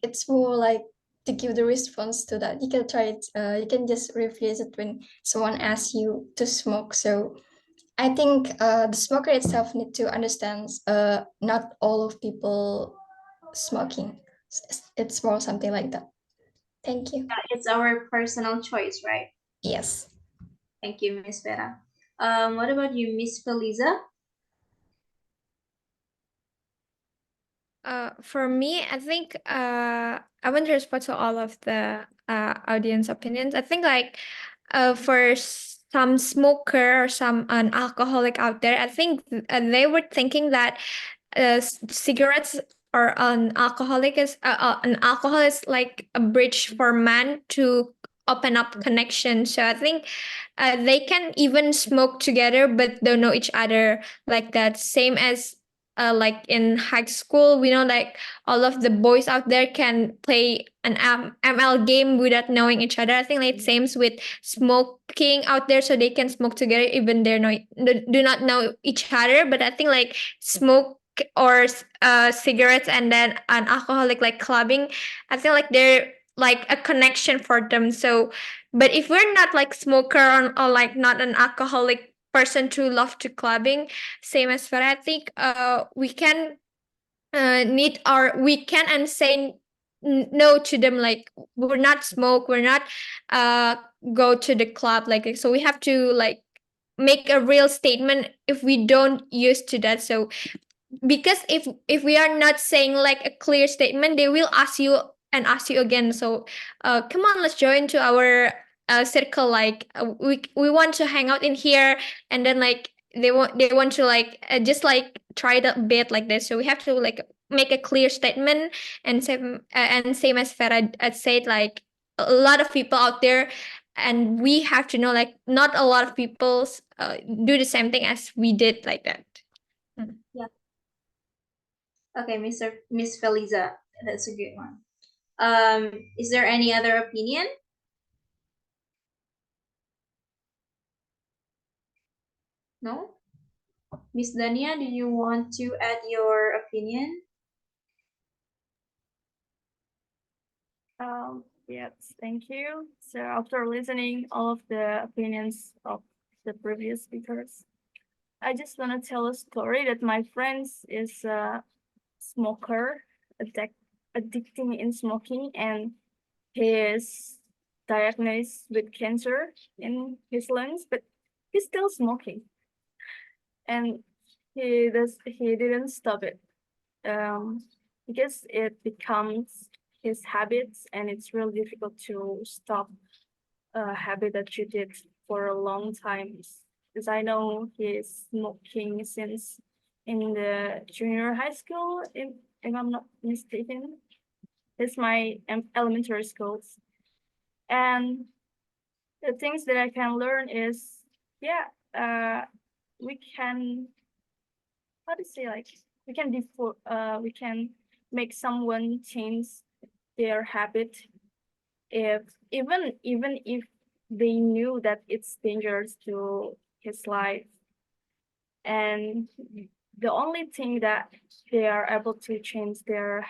I: it's more like to give the response to that. You can try it. You can just refuse it when someone asks you to smoke. So I think the smoker itself need to understand not all of people smoking. It's more something like that. Thank you.
A: It's our personal choice, right?
I: Yes.
A: Thank you, Miss Vera. What about you, Miss Feliza?
D: For me, I think I want to respond to all of the audience opinions. I think like for some smoker or some an alcoholic out there, I think they were thinking that cigarettes or an alcohol is like a bridge for man to open up connection. So I think they can even smoke together but don't know each other like that. Same as like in high school, we know like all of the boys out there can play an ML game without knowing each other. I think like same with smoking out there, so they can smoke together even they do not know each other. But I think like smoke or cigarettes and then an alcoholic like clubbing, I feel like they're like a connection for them. So but if we're not like smoker or like not an alcoholic person to love to clubbing, same as Farah, I think we can need our we can and say no to them, like we're not smoke, we're not uh go to the club, like so we have to like make a real statement if we don't used to that. So because if we are not saying like a clear statement, they will ask you and ask you again. So come on, let's join to our circle, like we want to hang out in here. And then like they want to like just like try it a bit like this. So we have to like make a clear statement. And same as Farah said, like a lot of people out there, and we have to know like not a lot of people do the same thing as we did like that.
A: Yeah. Okay, Miss Feliza, that's a good one. Is there any other opinion? No? Miss Dania, do you want to add your opinion?
E: Yes, thank you. So after listening all of the opinions of the previous speakers, I just want to tell a story that my friend is a smoker, addicting in smoking, and he is diagnosed with cancer in his lungs, but he's still smoking, and he didn't stop it because it becomes his habits, and it's really difficult to stop a habit that you did for a long time. Because I know he's smoking since in the junior high school, if I'm not mistaken. It's my elementary schools. And the things that I can learn is, yeah, we can, how to say, like, we can make someone change their habit if even if they knew that it's dangerous to his life. And the only thing that they are able to change their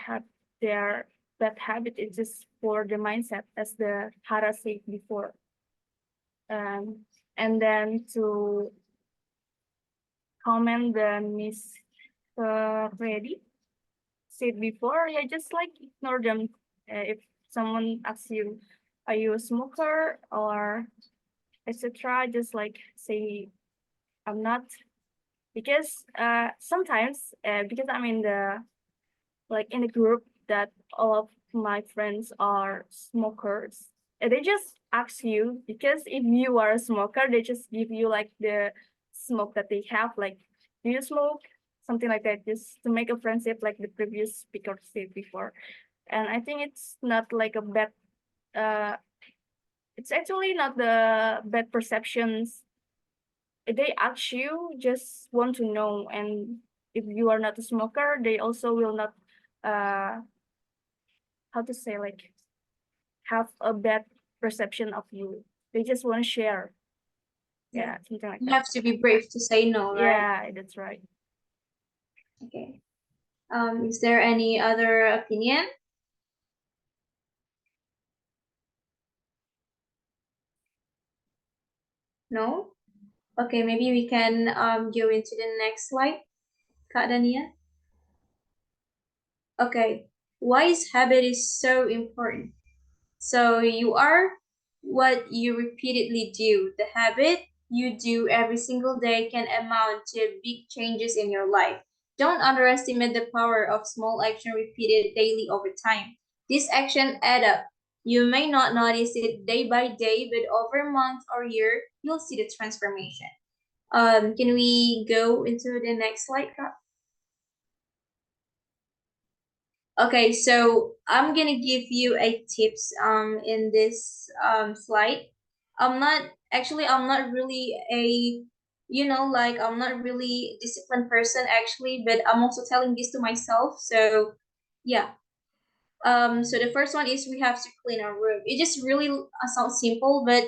E: bad habit is just for the mindset, as the Hara said before. And then to comment the Miss Ready said before, yeah, just like ignore them. If someone asks you, are you a smoker or etc., just like say, I'm not. Because sometimes because I'm in the in the group that all of my friends are smokers, they just ask you, because if you are a smoker, they just give you like the smoke that they have, like, do you smoke, something like that, just to make a friendship, like the previous speaker said before. And I think it's not like a bad it's actually not the bad perceptions. They ask you, just want to know. And if you are not a smoker, they also will not how to say, like, have a bad perception of you. They just want to share. Yeah, something like
A: You
E: that.
A: have to be brave to say no, right?
E: Yeah, that's right.
A: Okay. Is there any other opinion? No? Okay, maybe we can go into the next slide, Kak Dania. Okay, why is habit is so important? So you are what you repeatedly do. The habit you do every single day can amount to big changes in your life. Don't underestimate the power of small action repeated daily over time. This action add up. You may not notice it day by day, but over a month or year, you'll see the transformation. Can we go into the next slide, Kak? Okay, so I'm gonna give you a tips in this slide. I'm not really a I'm not really disciplined person actually, but I'm also telling this to myself. So yeah, so the first one is we have to clean our room. It just really sounds simple, but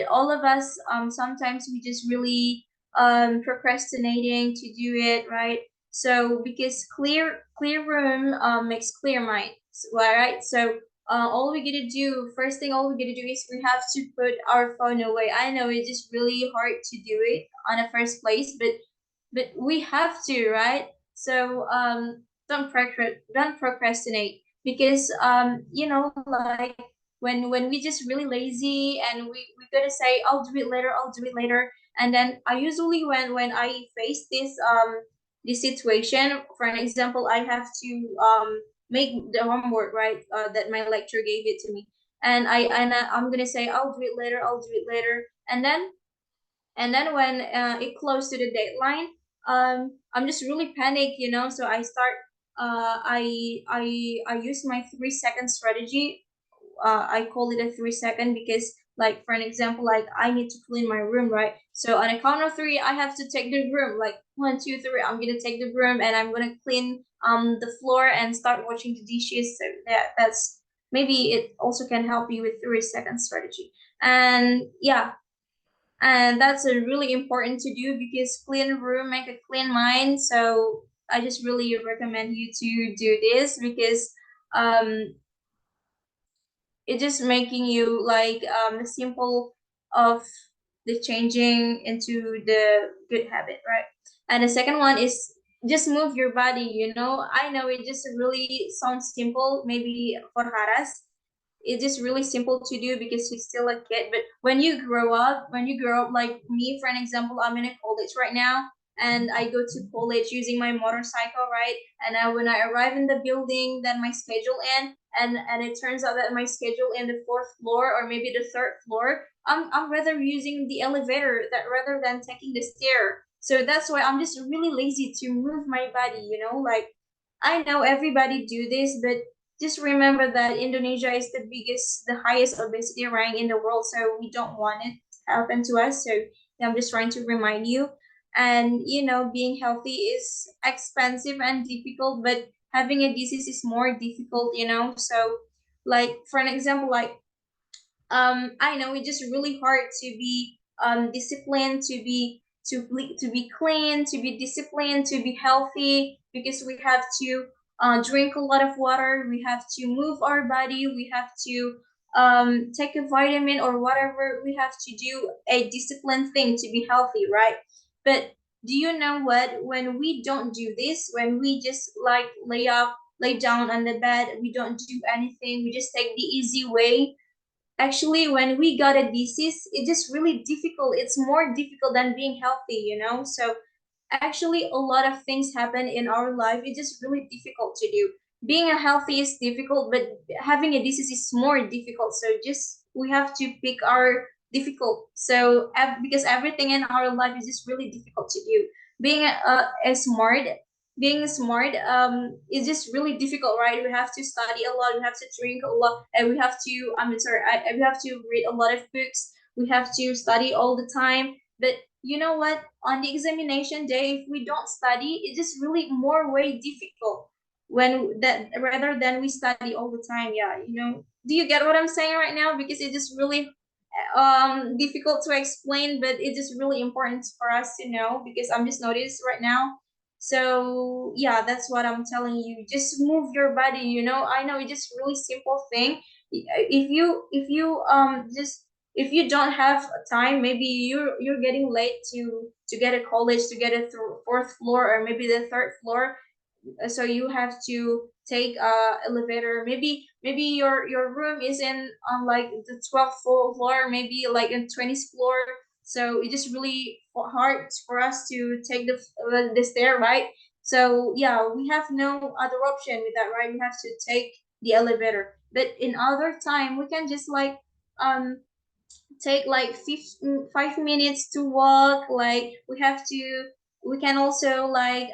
A: all of us sometimes we just really procrastinating to do it, right? So because clear room makes clear mind, right? So all we gotta do first thing all we gotta do is we have to put our phone away. I know it's just really hard to do it on the first place, but we have to, right? So don't procrastinate because like when we just really lazy and we gotta say I'll do it later, and then I usually when I face this situation, for an example, I have to make the homework, right, that my lecturer gave it to me, and I'm gonna say I'll do it later, and then when it close to the deadline, I'm just really panic, so I start I use my 3 second strategy. I call it a 3 second because, like, for an example, like I need to clean my room, right? So on a count of three, I have to take the broom. Like 1, 2, 3, I'm gonna take the broom and I'm gonna clean the floor and start washing the dishes. So that's maybe it also can help you with 3 second strategy. And yeah, and that's a really important to do because clean room make a clean mind. So I just really recommend you to do this because um it's just making you like the simple of the changing into the good habit, right? And the second one is just move your body. I know it just really sounds simple maybe for Haras. It's just really simple to do because he's still a kid, but when you grow up like me, for an example, I'm in a college right now, and I go to college using my motorcycle, right? And when I arrive in the building, then my schedule end, and it turns out that my schedule in the fourth floor or maybe the third floor, I'm rather using the elevator that rather than taking the stair. So that's why I'm just really lazy to move my body, like I know everybody do this, but just remember that Indonesia is the highest obesity rank in the world, so we don't want it to happen to us. So I'm just trying to remind you. And being healthy is expensive and difficult, but having a disease is more difficult. So, like for an example, like I know it's just really hard to be disciplined, to be clean, to be disciplined, to be healthy, because we have to drink a lot of water, we have to move our body, we have to take a vitamin or whatever, we have to do a disciplined thing to be healthy, right? But do you know what, when we don't do this, when we just like lay down on the bed, we don't do anything, we just take the easy way, actually when we got a disease, it's just really difficult, it's more difficult than being healthy, so actually a lot of things happen in our life, it's just really difficult to do. Being a healthy is difficult, but having a disease is more difficult, so just we have to pick our difficult. So because everything in our life is just really difficult to do. Being a smart being smart is just really difficult, right? We have to study a lot, we have to drink a lot, and we have to we have to read a lot of books, we have to study all the time. But you know what, on the examination day, if we don't study, it's just really more way difficult when that rather than we study all the time. Yeah, do you get what I'm saying right now? Because it just really difficult to explain, but it is really important for us to know because I'm just noticed right now. So yeah, that's what I'm telling you. Just move your body, you know. I know it's just really simple thing. If you don't have time, maybe you're getting late to get a college, to get a fourth floor or maybe the third floor, so you have to take elevator. Maybe your room is in on like the 12th floor, maybe like in 20th floor. So it's just really hard for us to take the stair, right? So yeah, we have no other option with that, right? We have to take the elevator. But in other time, we can just like um take like 5 minutes to walk. Like we can also like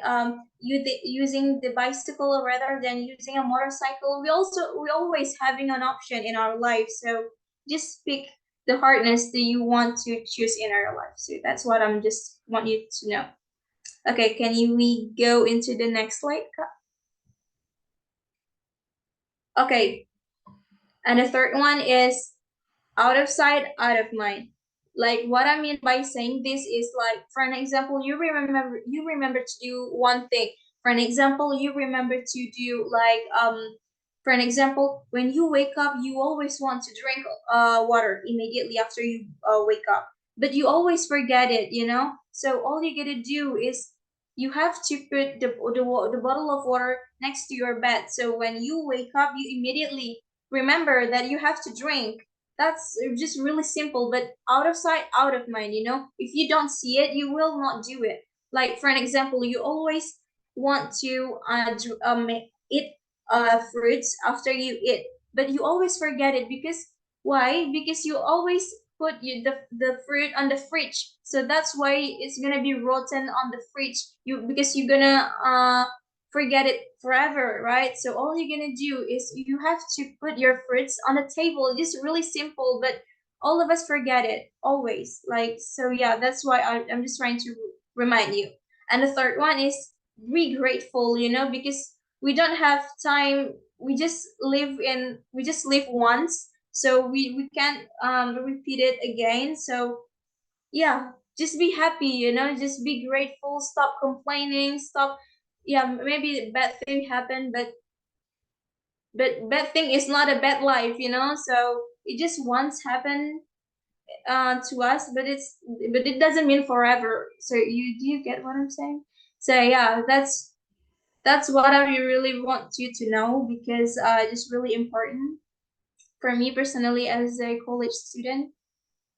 A: using the bicycle rather than using a motorcycle. We always having an option in our life. So just pick the hardness that you want to choose in our life. So that's what I'm just want you to know. Okay, we go into the next slide? Okay, and the third one is out of sight, out of mind. Like what I mean by saying this is like, for an example, you remember to do one thing. For an example, you remember to do like for an example, when you wake up, you always want to drink water immediately after you wake up, but you always forget it, you know. So all you gotta do is you have to put the bottle of water next to your bed. So when you wake up, you immediately remember that you have to drink. That's just really simple, but out of sight, out of mind, you know. If you don't see it, you will not do it. Like for an example, you always want to eat fruits after you eat, but you always forget it because why? Because you always put the fruit on the fridge, so that's why it's gonna be rotten on the fridge. Because you're gonna forget it forever, right? So all you're gonna do is you have to put your fruits on the table. Just really simple, but all of us forget it always. Like, so yeah, that's why I'm just trying to remind you. And the third one is be grateful, you know, because we don't have time. We just live once, so we can't repeat it again. So yeah, just be happy, you know, just be grateful, stop complaining, stop. Yeah, maybe bad thing happened, but bad thing is not a bad life, you know. So it just once happened to us, but it doesn't mean forever. So do you get what I'm saying? So yeah, that's what I really want you to know, because it's really important for me personally as a college student.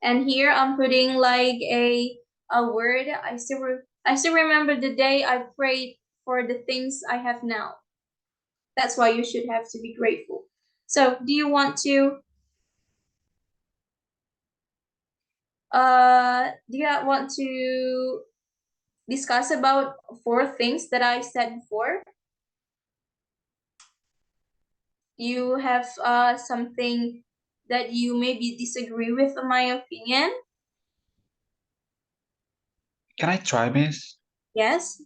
A: And here I'm putting like a word. I still remember the day I prayed for the things I have now. That's why you should have to be grateful. So do you want to discuss about 4 things that I said before? You have something that you maybe disagree with my opinion?
B: Can I try, Miss?
A: Yes,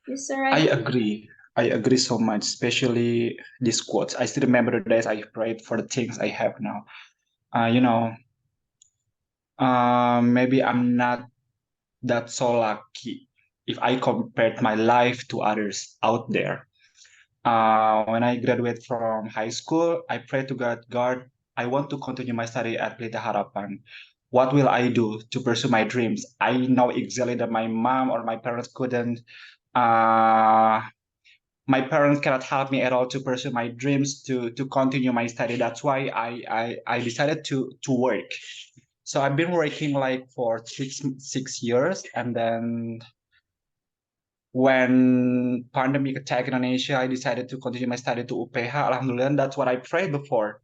A: Mr.
B: I
A: Reddy?
B: agree. I agree so much, especially these quotes. I still remember the days I prayed for the things I have now. You know, maybe I'm not that so lucky if I compared my life to others out there. When I graduate from high school, I pray to God, I want to continue my study at Pelita Harapan. What will I do to pursue my dreams? I know exactly that my mom or my parents couldn't. Uh, my parents cannot help me at all to pursue my dreams to continue my study. That's why I decided to work. So I've been working like for six years, and then when pandemic attacked Indonesia, I decided to continue my study to UPH. Alhamdulillah, and that's what I prayed before.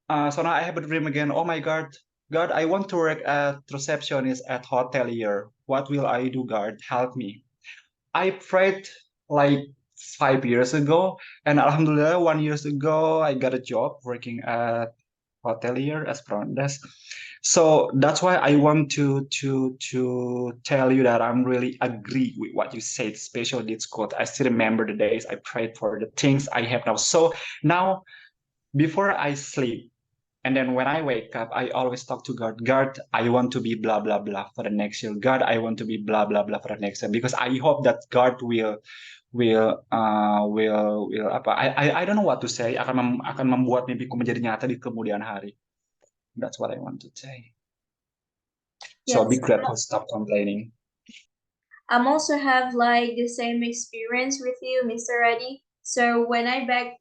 B: So now I have a dream again. Oh my God, God, I want to work as receptionist at hotelier. What will I do, God? Help me. I prayed like 5 years ago, and Alhamdulillah, 1 year ago, I got a job working at hotelier as front desk. So that's why I want to tell you that I'm really agree with what you said, especially this quote. I still remember the days I prayed for the things I have now. So now, before I sleep And then when I wake up, I always talk to God. God, I want to be blah blah blah for the next year. God, I want to be blah blah blah for the next year, because I hope that God will apa? I don't know what to say. Akan membuat mimpiku menjadi nyata di kemudian hari. That's what I want to say. So be
A: Yes.
B: grateful. Stop complaining.
A: I'm also have like the same experience with you, Mr. Reddy. So when I back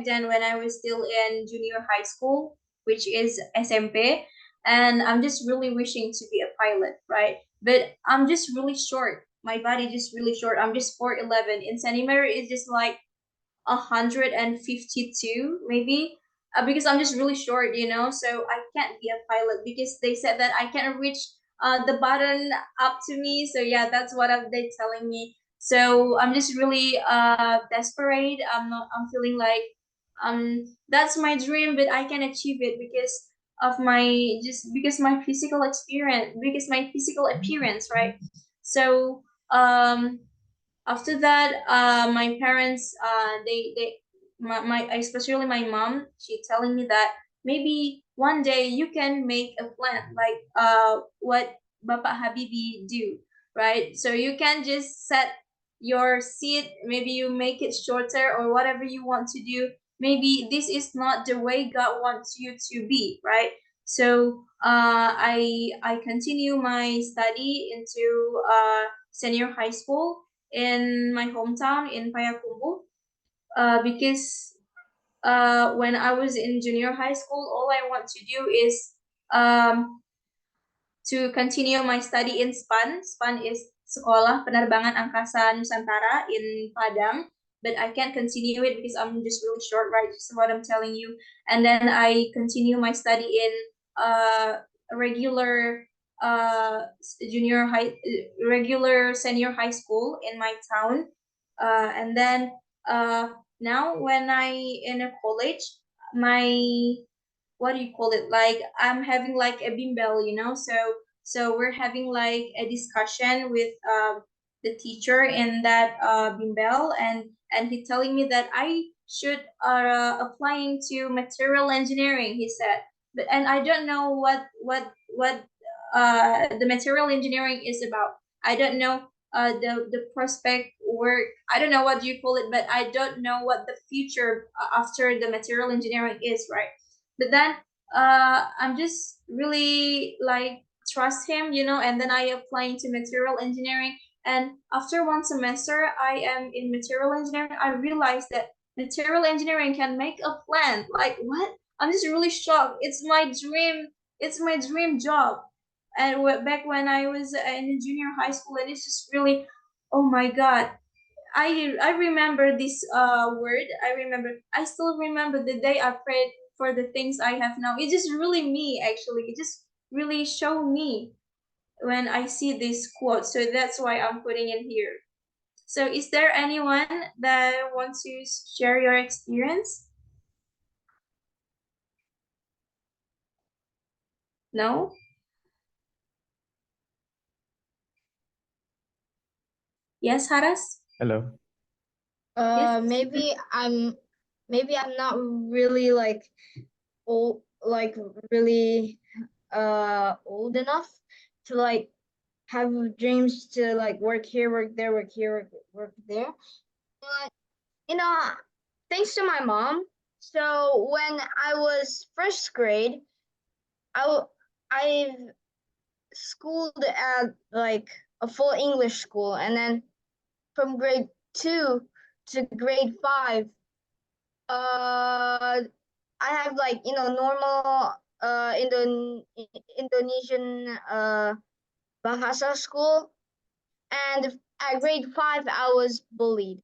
A: then when I was still in junior high school, which is SMP, and I'm just really wishing to be a pilot, right? But I'm just really short. My body just really short. I'm just 4'11". In Sanimary, it's just like 152 maybe, because I'm just really short, so I can't be a pilot because they said that I can't reach the button up to me. So yeah, that's what they telling me. So I'm just really desperate. I'm feeling like that's my dream, but I can achieve it because of my just because my physical experience, because my physical appearance, right? So after that, my parents, my especially my mom, she telling me that maybe one day you can make a plan like what Bapak Habibi do, right? So you can just set your seat, maybe you make it shorter or whatever you want to do. Maybe this is not the way God wants you to be, right? So I continue my study into senior high school in my hometown in Payakumbuh, because when I was in junior high school, all I want to do is um, to continue my study in SPAN. SPAN is Sekolah Penerbangan Angkasa Nusantara in Padang, but I can't continue it because I'm just really short, right? Just what I'm telling you. And then I continue my study in a regular regular senior high school in my town. And then now when I in a college, my what do you call it, like I'm having like a bimbel, so we're having like a discussion with the teacher in that bimbel, and he telling me that I should applying to material engineering, he said. But and I don't know what the material engineering is about. I don't know the prospect work. I don't know what you call it, but I don't know what the future after the material engineering is, right? But then I'm just really like trust him, and then I apply into material engineering. And after one semester I am in material engineering, I realized that material engineering can make a plan. Like what? I'm just really shocked. It's my dream job. And back when I was in junior high school, and it's just really, oh my god. I remember this word. I still remember the day I prayed for the things I have now. It's just really me, actually. It just really show me when I see this quote. So that's why I'm putting it here. So is there anyone that wants to share your experience? No? Yes, Haras?
G: Hello.
A: Yes.
C: Maybe I'm not really like old, like really old enough to like have dreams to like work here, work there, work here, work there. But you know, thanks to my mom. So when I was first grade, I've schooled at like a full English school, and then from grade 2 to grade 5, uh, I have like normal Indonesian bahasa school, and at grade 5 I was bullied,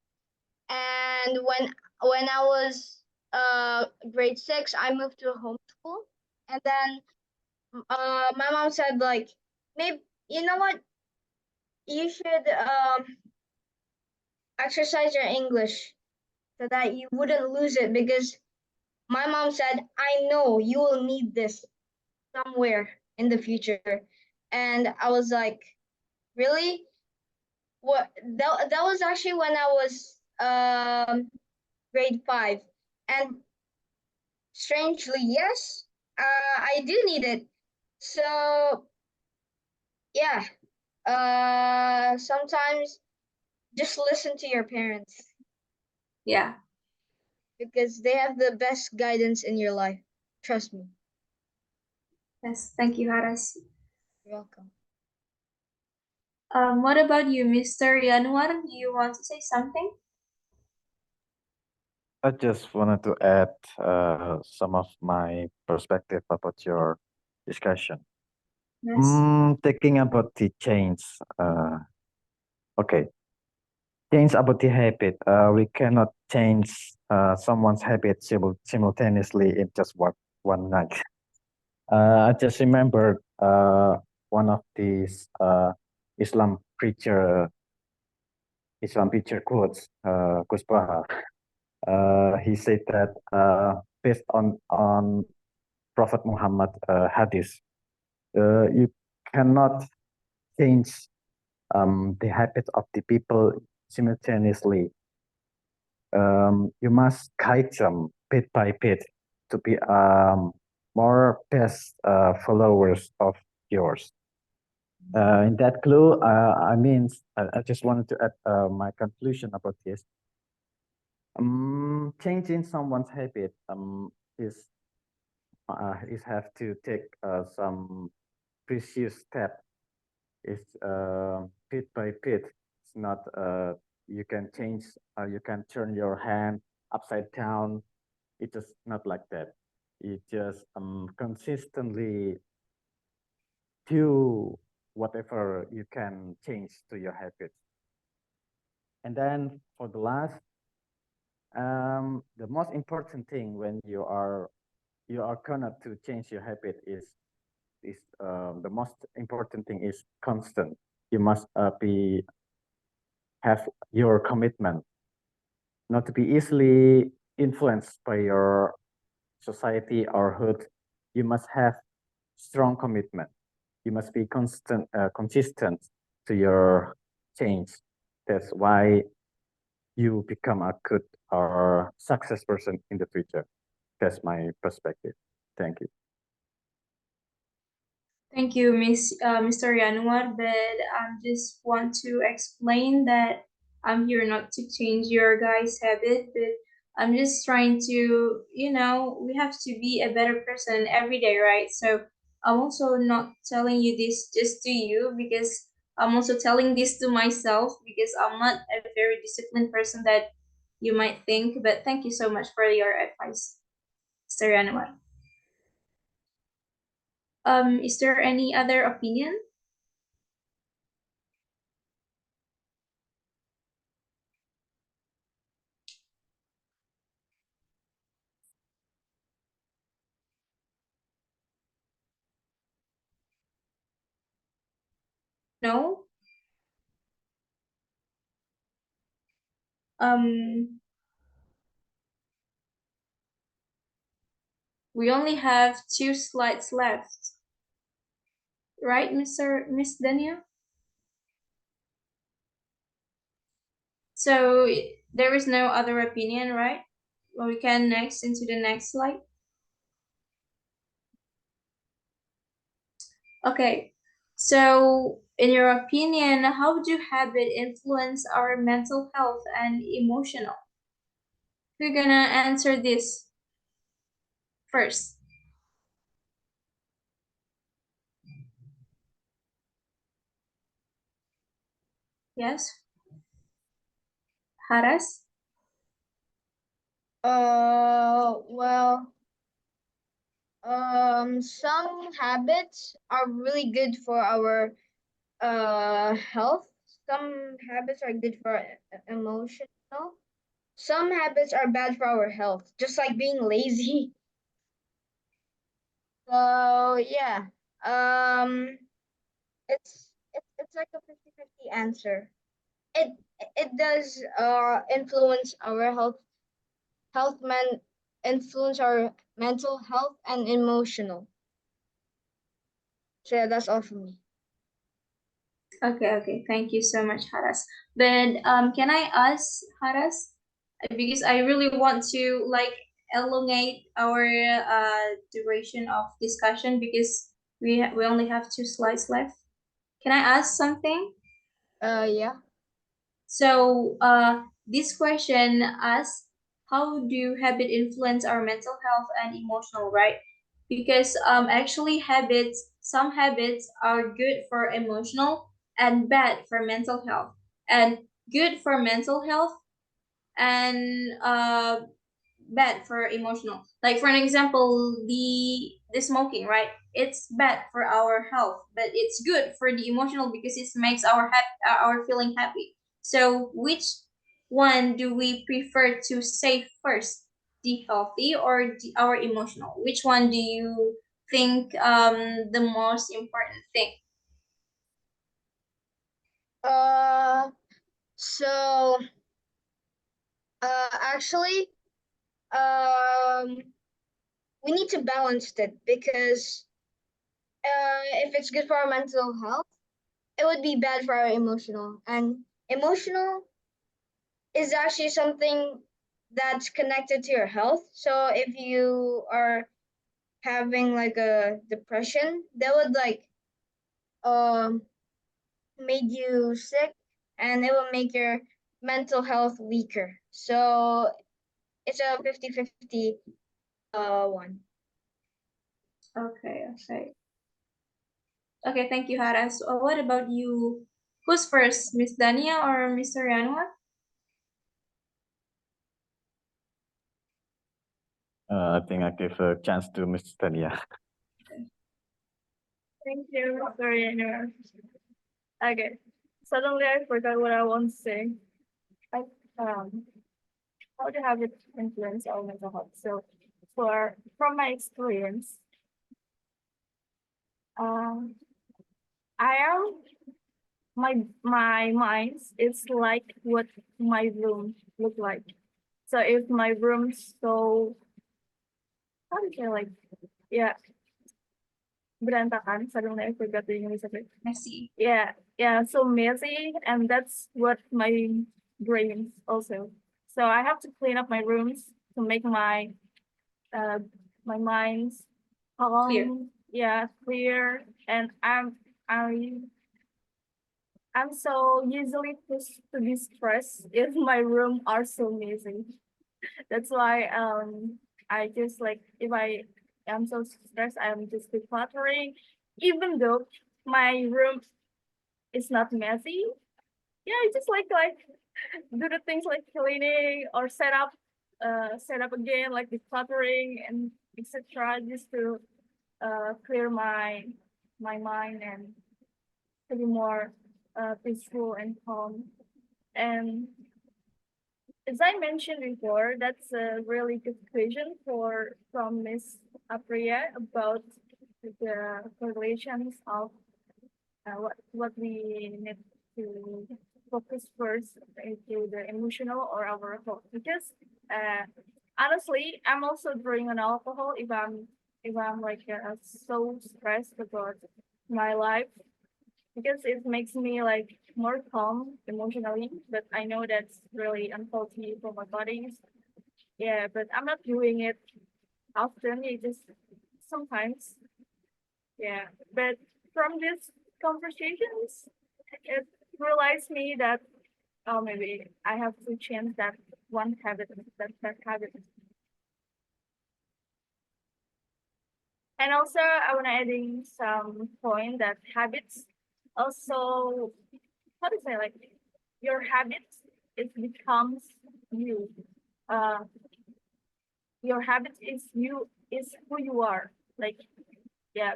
C: and when I was grade 6 I moved to a homeschool, and then my mom said like, maybe you know what, you should exercise your English so that you wouldn't lose it, because my mom said, I know you will need this somewhere in the future. And I was like, really? What? That was actually when I was grade 5. And strangely, yes, I do need it. So yeah, sometimes just listen to your parents
A: Yeah.
C: because they have the best guidance in your life. Trust me.
A: Yes. Thank you, Haras.
C: You're welcome.
A: What about you, Mr. Yanwar? Do you want to say something?
G: I just wanted to add some of my perspective about your discussion.
A: Yes.
G: Thinking about the change. Okay, change about the habit. We cannot change someone's habit simultaneously in just one night. I just remembered one of these Islam preacher Islam preacher quotes, Gus Baha. He said that based on Prophet Muhammad hadith, you cannot change the habits of the people simultaneously. You must guide them bit by bit to be more best followers of yours. In that clue, I just wanted to add my conclusion about this. Changing someone's habit is have to take some precious step. It's bit by bit. It's not you can change. You can turn your hand upside down. It's just not like that. You just consistently do whatever you can change to your habits. And then for the last, the most important thing when you are gonna to change your habit is the most important thing is constant. You must be have your commitment, not to be easily influenced by your society or hood. You must have strong commitment. You must be consistent to your change. That's why you become a good or success person in the future. That's my perspective. Thank you.
A: Thank you, Mr. Yanwar. But I just want to explain that I'm here not to change your guys' habit, but I'm just trying to, we have to be a better person every day, right? So I'm also not telling you this just to you because I'm also telling this to myself because I'm not a very disciplined person that you might think. But thank you so much for your advice, Mr. Yanwar. Is there any other opinion? No? Um, we only have 2 slides left, right, Miss Daniel? So there is no other opinion, right? Well, we can next into the next slide. Okay. So, in your opinion, how do habit influence our mental health and emotional? Who's gonna answer this first? Yes, Haras?
C: Well, some habits are really good for our health. Some habits are good for emotional. Some habits are bad for our health, just like being lazy. So yeah, um, it's like a 50-50 answer. It it does influence our influence our mental health and emotional. So yeah, that's all for me.
A: Okay. Thank you so much, Haras. But can I ask Haras? Because I really want to like elongate our duration of discussion because we only have 2 slides left. Can I ask something?
C: Yeah.
A: So this question asks, how do habit influence our mental health and emotional, right? Because actually some habits are good for emotional and bad for mental health. And good for mental health and bad for emotional. Like for an example, the smoking, right? It's bad for our health, but it's good for the emotional because it makes our feeling happy. So which one do we prefer to say first? The healthy or our emotional? Which one do you think the most important thing?
C: So actually, um, we need to balance it because if it's good for our mental health, it would be bad for our emotional. And emotional is actually something that's connected to your health. So if you are having like a depression, that would like um make you sick and it will make your mental health weaker. So it's a 50-50 one.
A: Okay, okay. Okay, thank you, Haras. What about you? Who's first, Miss Dania or Mr. Yanwa?
G: I think I give a chance to Mr. Tania.
E: Thank you. Sorry, anyway. Okay. Suddenly I forgot what I want to say. I, um, how do habits influence our mental health? So, from my experience, um, I am my mind is like what my room look like. So if my room's so how do you say like yeah berantakan, suddenly I forgot the English of it.
A: Messy.
E: Yeah, so messy, and that's what my brain also. So I have to clean up my rooms to make uh my mind
A: Clear.
E: calm, yeah, clear, and I I'm so easily pushed to be stressed if my room are so messy. That's why I just like if I am so stressed, I'm just decluttering, even though my room is not messy. Yeah, I just like do the things like cleaning or set up again, like decluttering and etc. Just to clear my mind and to be more peaceful and calm. And as I mentioned before, that's a really good question from Miss Apria about the correlations of what we need to focus first into the emotional or our health. Because honestly, I'm also drawing on alcohol if I'm like so stressed about my life because it makes me like more calm emotionally. But I know that's really unhealthy for my body. Yeah, but I'm not doing it often. It just sometimes. Yeah, but from these conversations, it realized me that oh maybe I have to change that one habit that habit. And also I wanna adding some point that habits also how to say like your habits it becomes you. Uh your habit is who you are. Like yeah,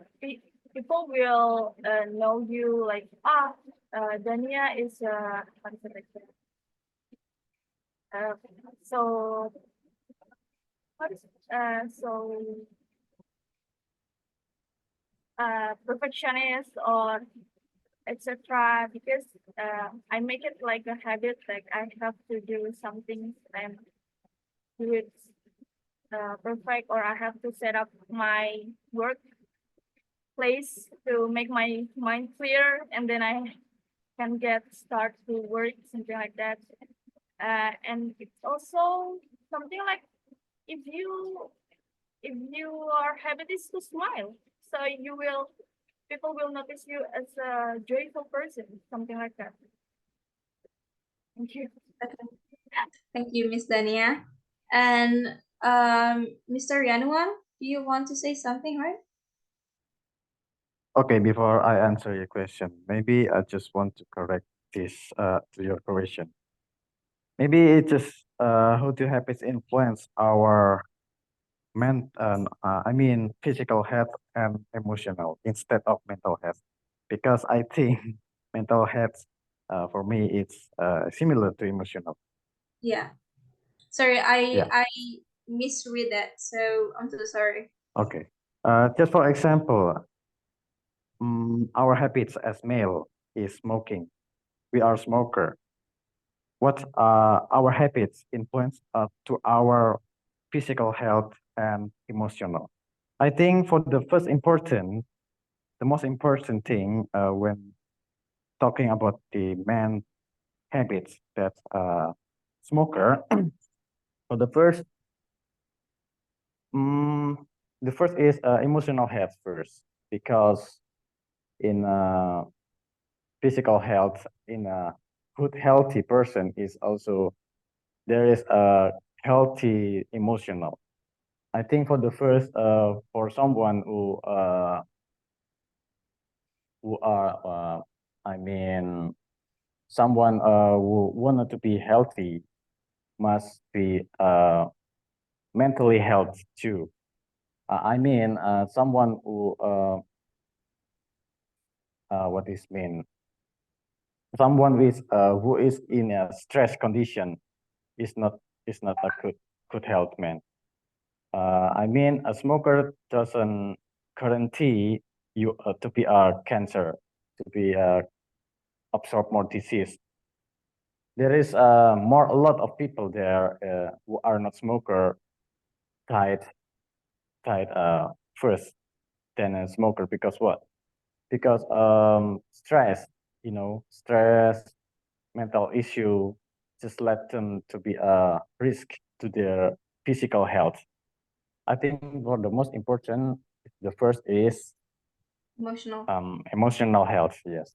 E: people will know you like Dania is how to say like uh so what is so perfectionist or etc. Because I make it like a habit, like I have to do something and do it perfect, or I have to set up my work place to make my mind clear, and then I can get start to work something like that. And it's also something like if your habit is to smile, so people will notice you as a joyful person, something like that. Thank you.
A: Thank you, Miss Dania. And Mr. Yanuan, do you want to say something, right?
G: Okay, before I answer your question, maybe I just want to correct this to your question. Maybe it's just how do habits influence our I mean physical health and emotional instead of mental health, because I think mental health for me it's similar to emotional.
A: Yeah. Sorry, I
G: Yeah.
A: I misread that, so I'm so sorry.
G: Okay. Just for example, our habits as male is smoking. We are smoker. What our habits influence to our physical health and emotional? I think for the most important thing when talking about the man habits that smoker, for the first is emotional health first, because in physical health, in a good healthy person is also there is a healthy emotional. I think for the first for someone who are I mean someone who wanted to be healthy must be mentally healthy too. I mean someone what is mean someone with who is in a stress condition is not a good health man. I mean a smoker doesn't guarantee you to be a cancer, to be absorb more disease. There is a lot of people there who are not smoker died first than a smoker, because what? Because stress, stress, mental issue just led them to be a risk to their physical health. I think for the most important, the first is
A: Emotional.
G: emotional health. Yes,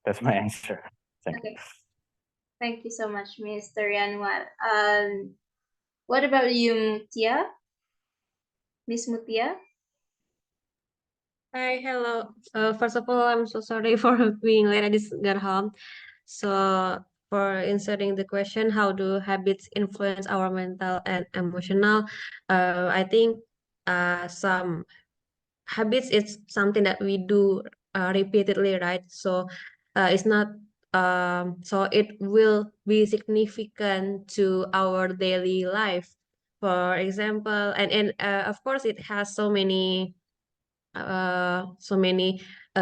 G: that's my answer. Thank you.
A: Okay. Thank you so much, Mr. Yanuan. What about you, Mutia? Miss Mutia?
J: Hi, hello. First of all, I'm so sorry for being late. I just got home. So, for answering the question, how do habits influence our mental and emotional? I think some habits is something that we do repeatedly, right? So, it's not so it will be significant to our daily life. For example, and of course, it has so many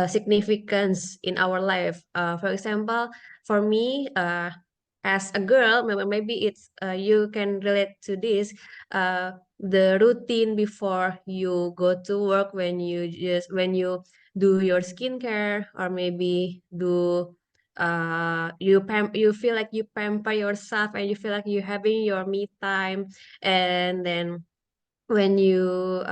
J: significance in our life. For example, for me, as a girl, maybe it's you can relate to this. The routine before you go to work, when you do your skincare, or maybe do you feel like you pamper yourself, and you feel like you're having your me time. And then when you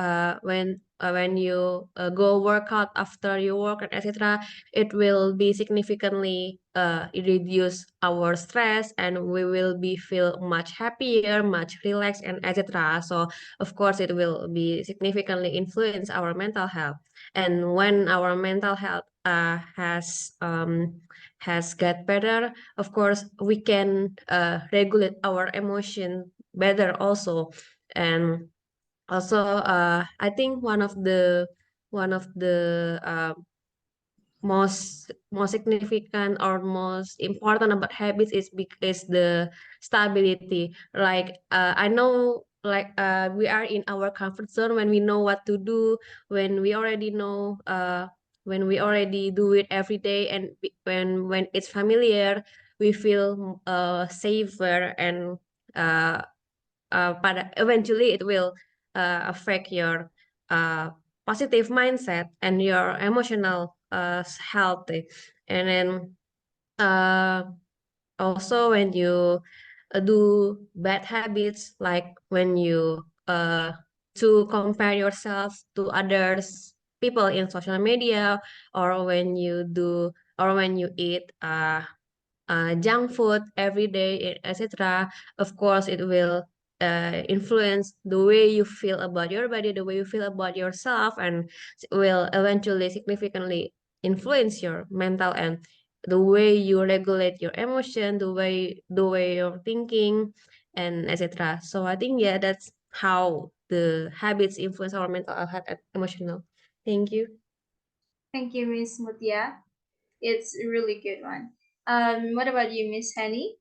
J: go work out after you work, and etc., it will be significantly reduce our stress, and we will be feel much happier, much relaxed, and etc. So of course it will be significantly influence our mental health. And when our mental health has got better, of course we can regulate our emotion better also. And also, I think one of the most significant or most important about habits is the stability. Like I know, like we are in our comfort zone when we know what to do, when we already know, when we already do it every day, and when it's familiar, we feel safer. And but eventually it will affect your uh, positive mindset and your emotional health. And then uh, also when you do bad habits, like when you to compare yourself to others people in social media, or when you do, or when you eat junk food every day, etc. Of course, it will influence the way you feel about your body, the way you feel about yourself, and will eventually significantly influence your mental and the way you regulate your emotion, the way you're thinking, and etc. So I think, yeah, that's how the habits influence our mental health and emotional. Thank you.
A: Thank you, Miss Mutia. It's a really good one. What about you, Miss Henny?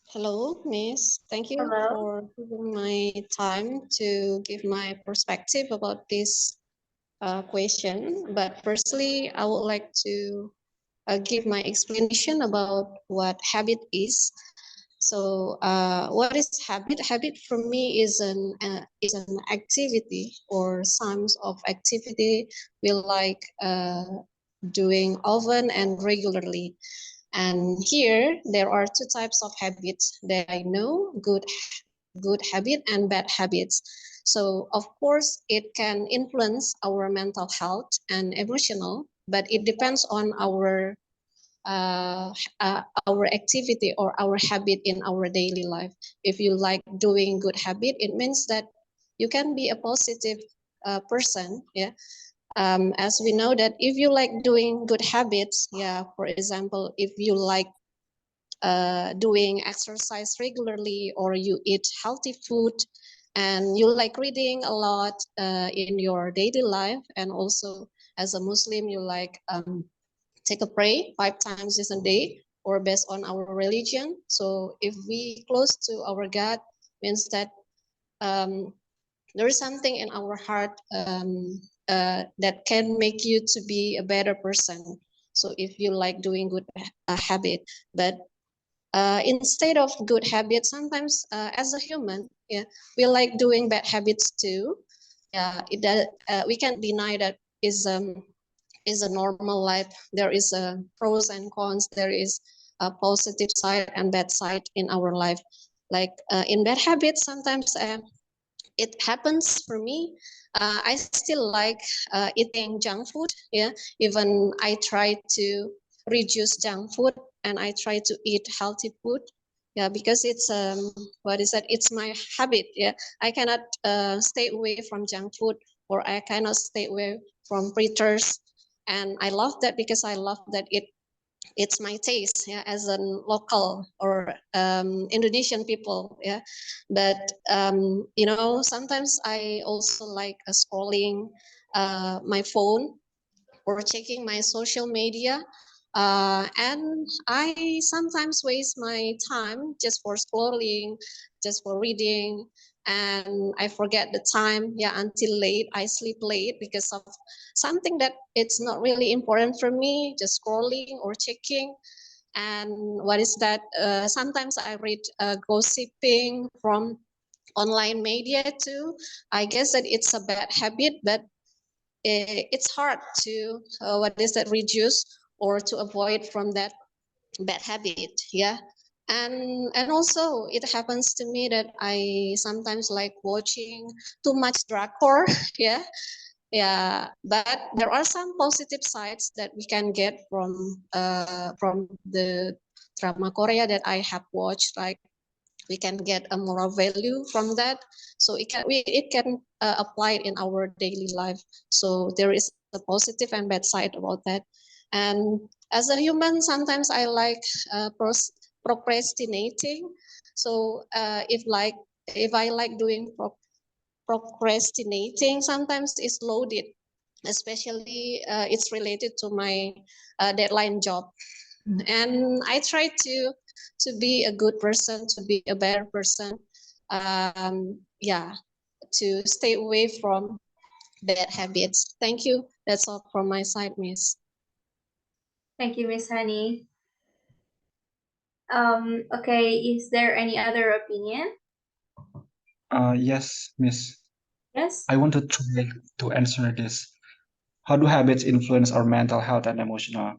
K: Hello, Miss. Thank you
A: Hello.
K: for giving my time to give my perspective about this question. But firstly, I would like to give my explanation about what habit is. So, what is habit? Habit for me is an activity or sums of activity we like doing often and regularly. And here there are two types of habits that I know: good habit and bad habits. So of course it can influence our mental health and emotional, but it depends on our activity or our habit in our daily life. If you like doing good habit, it means that you can be a positive person. Yeah. As we know that if you like doing good habits, yeah, for example, if you like doing exercise regularly, or you eat healthy food, and you like reading a lot in your daily life, and also as a Muslim you like take a pray 5 times in a day, or based on our religion. So if we close to our God, means that um, there is something in our heart that can make you to be a better person. So if you like doing good habit, but instead of good habits, sometimes as a human, yeah, we like doing bad habits too. Yeah, we can't deny that is a normal life. There is a pros and cons. There is a positive side and bad side in our life. Like in bad habits, sometimes it happens for me. I still like eating junk food. Yeah, even I try to reduce junk food and I try to eat healthy food. Yeah, because it's what is that? It's my habit. Yeah, I cannot stay away from junk food, or I cannot stay away from fritters. And I love that because I love that it's my taste, yeah, as a local or Indonesian people, yeah. But sometimes I also like scrolling my phone or checking my social media, and I sometimes waste my time just for scrolling, just for reading, and I forget the time, yeah, until late. I sleep late because of something that it's not really important for me, just scrolling or checking. And what is that? Sometimes I read gossiping from online media too. I guess that it's a bad habit, but it's hard to what is that, reduce or to avoid from that bad habit. Yeah. And also it happens to me that I sometimes like watching too much drakor. Yeah. Yeah, but there are some positive sides that we can get from the drama Korea that I have watched. Like we can get a moral value from that, so it can apply in our daily life. So there is a positive and bad side about that. And as a human, sometimes I like procrastinating. So if I like doing procrastinating, sometimes it's loaded, especially it's related to my deadline job. And I try to be a good person, to be a better person, yeah, to stay away from bad habits. Thank you. That's all from my side, Miss.
A: Thank you, Miss Honey. Okay, is there any other opinion?
B: Yes, Miss.
A: Yes.
B: I want to try to answer this. How do habits influence our mental health and emotional?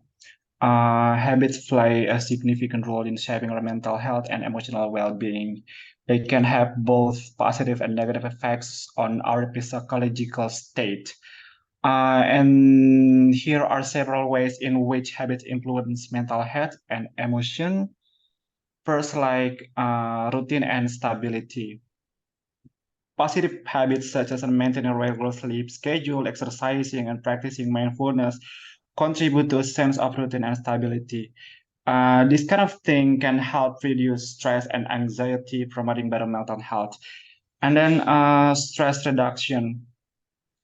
B: habits play a significant role in shaping our mental health and emotional well-being. They can have both positive and negative effects on our psychological state. And here are several ways in which habits influence mental health and emotion. First, like routine and stability. Positive habits such as maintaining a regular sleep schedule, exercising, and practicing mindfulness contribute to a sense of routine and stability. This kind of thing can help reduce stress and anxiety, promoting better mental health. And then stress reduction.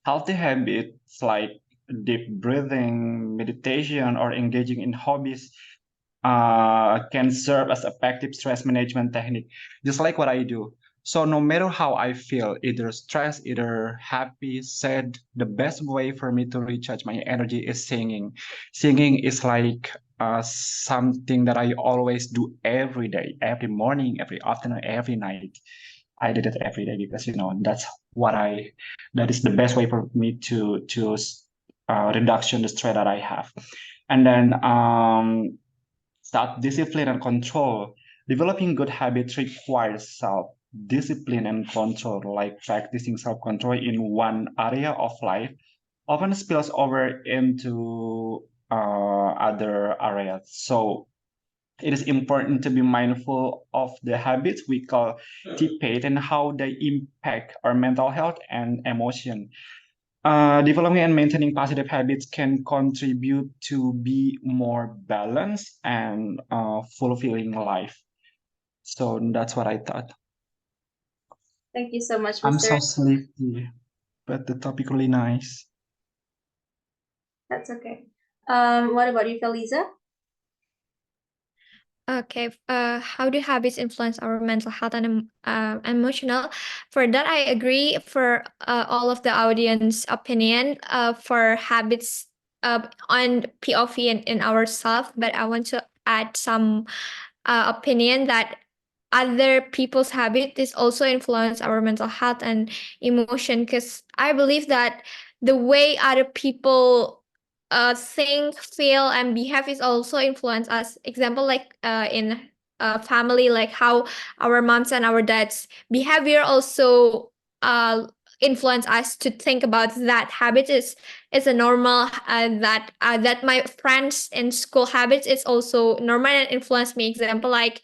B: Healthy habits like deep breathing, meditation, or engaging in hobbies can serve as effective stress management technique, just like what I do. So no matter how I feel, either stressed, either happy, sad, the best way for me to recharge my energy is singing. Singing is like something that I always do every day, every morning, every afternoon, every night. I did it every day because that's that is the best way for me to reduction the stress that I have. And then self-discipline and control. Developing good habits requires self-discipline and control, like practicing self-control in one area of life often spills over into other areas. So it is important to be mindful of the habits we cultivate and how they impact our mental health and emotion. Developing and maintaining positive habits can contribute to be more balanced and fulfilling life. So that's what I thought.
A: Thank you so much,
B: I'm
A: Mr.
B: so sleepy, but the topic really nice.
A: That's okay. What about you, Feliza?
D: Okay. How do habits influence our mental health and emotional? For that, I agree. For all of the audience opinion, for habits, on POV and in ourselves, but I want to add some opinion that other people's habit is also influence our mental health and emotion, because I believe that the way other people think, feel, and behave is also influence us. Example, like in family, like how our moms and our dads behavior also influence us to think about that habit is a normal, that my friends in school habits is also normal and influence me. Example, like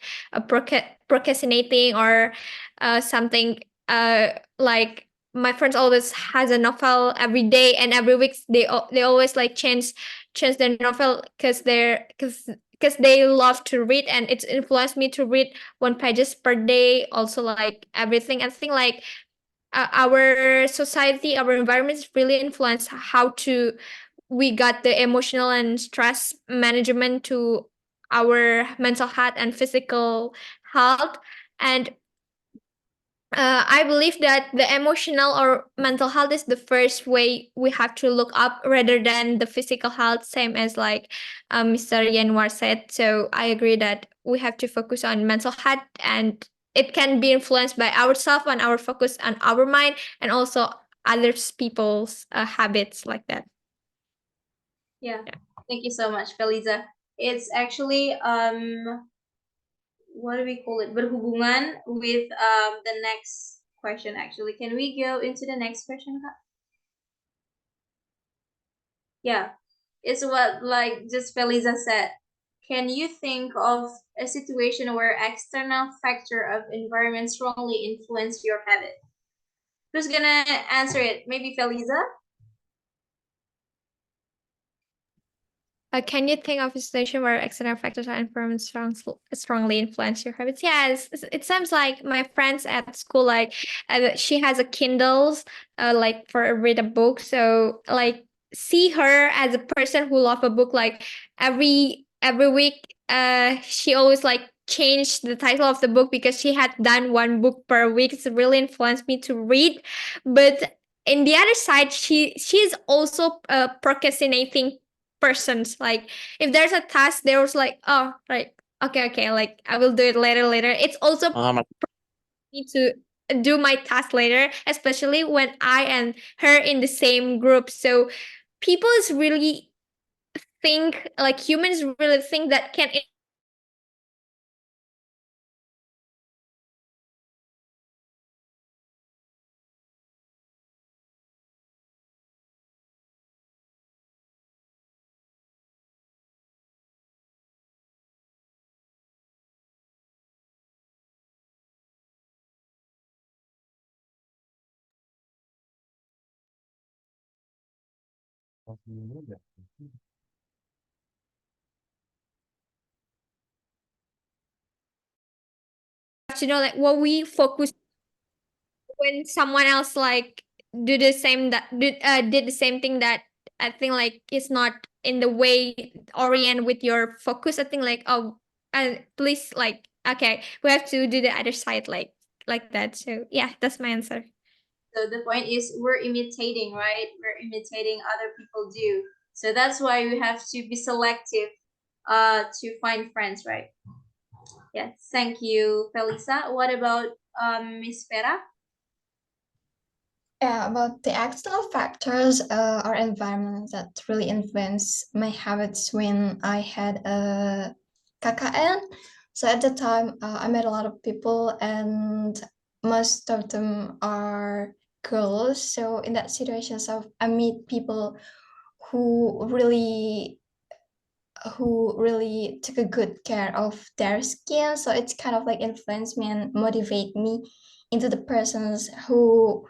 D: procrastinating, or something, like my friends always has a novel every day, and every week they always like change their novel because they love to read, and it's influenced me to read 1 pages per day. Also, like everything, I think like our society, our environment is really influence how to we got the emotional and stress management to our mental health and physical health. And I believe that the emotional or mental health is the first way we have to look up rather than the physical health, same as like Mr. Yanwar said. So I agree that we have to focus on mental health, and it can be influenced by ourselves and our focus on our mind, and also others people's habits like that.
A: Yeah. Thank you so much, Feliza. It's actually what do we call it? Berhubungan with the next question. Actually, can we go into the next question, Kak? Yeah, it's what like just Feliza said. Can you think of a situation where external factor of environment strongly influence your habit? Who's gonna answer it? Maybe Feliza?
D: Can you think of a situation where external factors or environment strongly influence your habits? Yes, it seems like my friends at school, like she has a Kindles, like for read a book. So like see her as a person who love a book. Like every week, she always like change the title of the book because she had done one book per week. It's really influenced me to read, but in the other side, she's also procrastinating persons. Like if there's a task, there was like, oh right, okay, like I will do it later. It's also need to do my task later, especially when I and her in the same group. So people is really think, like humans really think that can like what we focus when someone else like do the same that did the same thing that I think like it's not in the way orient with your focus. I think like, oh, please, like, okay, we have to do the other side, like that. So yeah, that's my answer.
A: So the point is we're imitating, right? We're imitating other people do. So that's why we have to be selective to find friends, right? Yes. Thank you, Felisa. What about Miss Vera?
I: Yeah, about the external factors or environment that really influence my habits when I had a KKN. So at the time, I met a lot of people, and most of them are girls. So in that situation, so I meet people who really took a good care of their skin. So it's kind of like influenced me and motivate me into the persons who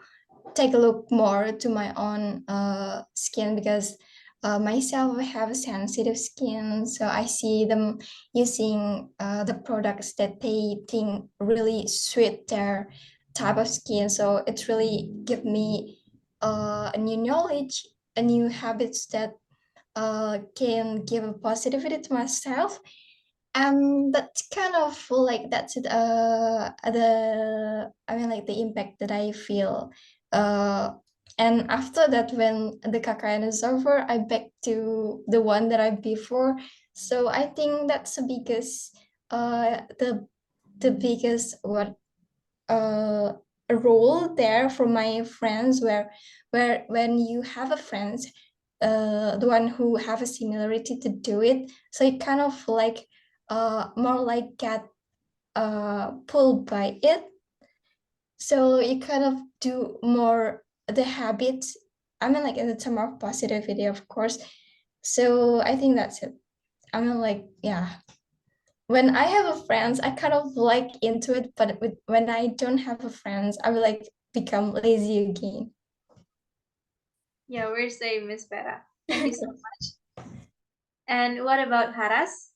I: take a look more to my own skin, because myself have a sensitive skin, so I see them using the products that they think really suit their type of skin. So it really give me a new knowledge, a new habits that can give a positivity to myself. And that's kind of like that's it, the I mean like the impact that I feel. And after that, when the KKN is over, I back to the one that I before. So I think that's the biggest the biggest what uh role there for my friends, where when you have a friend, the one who have a similarity to do it, so it kind of like more like get pulled by it, so you kind of do more the habits. I mean like in the term of positivity, of course. So I think that's it. I mean like, yeah, when I have a friends, I kind of like into it, but when I don't have a friends, I will like become lazy again.
A: Yeah, we're same, Miss Vera. Thank you so much. And what about Haras?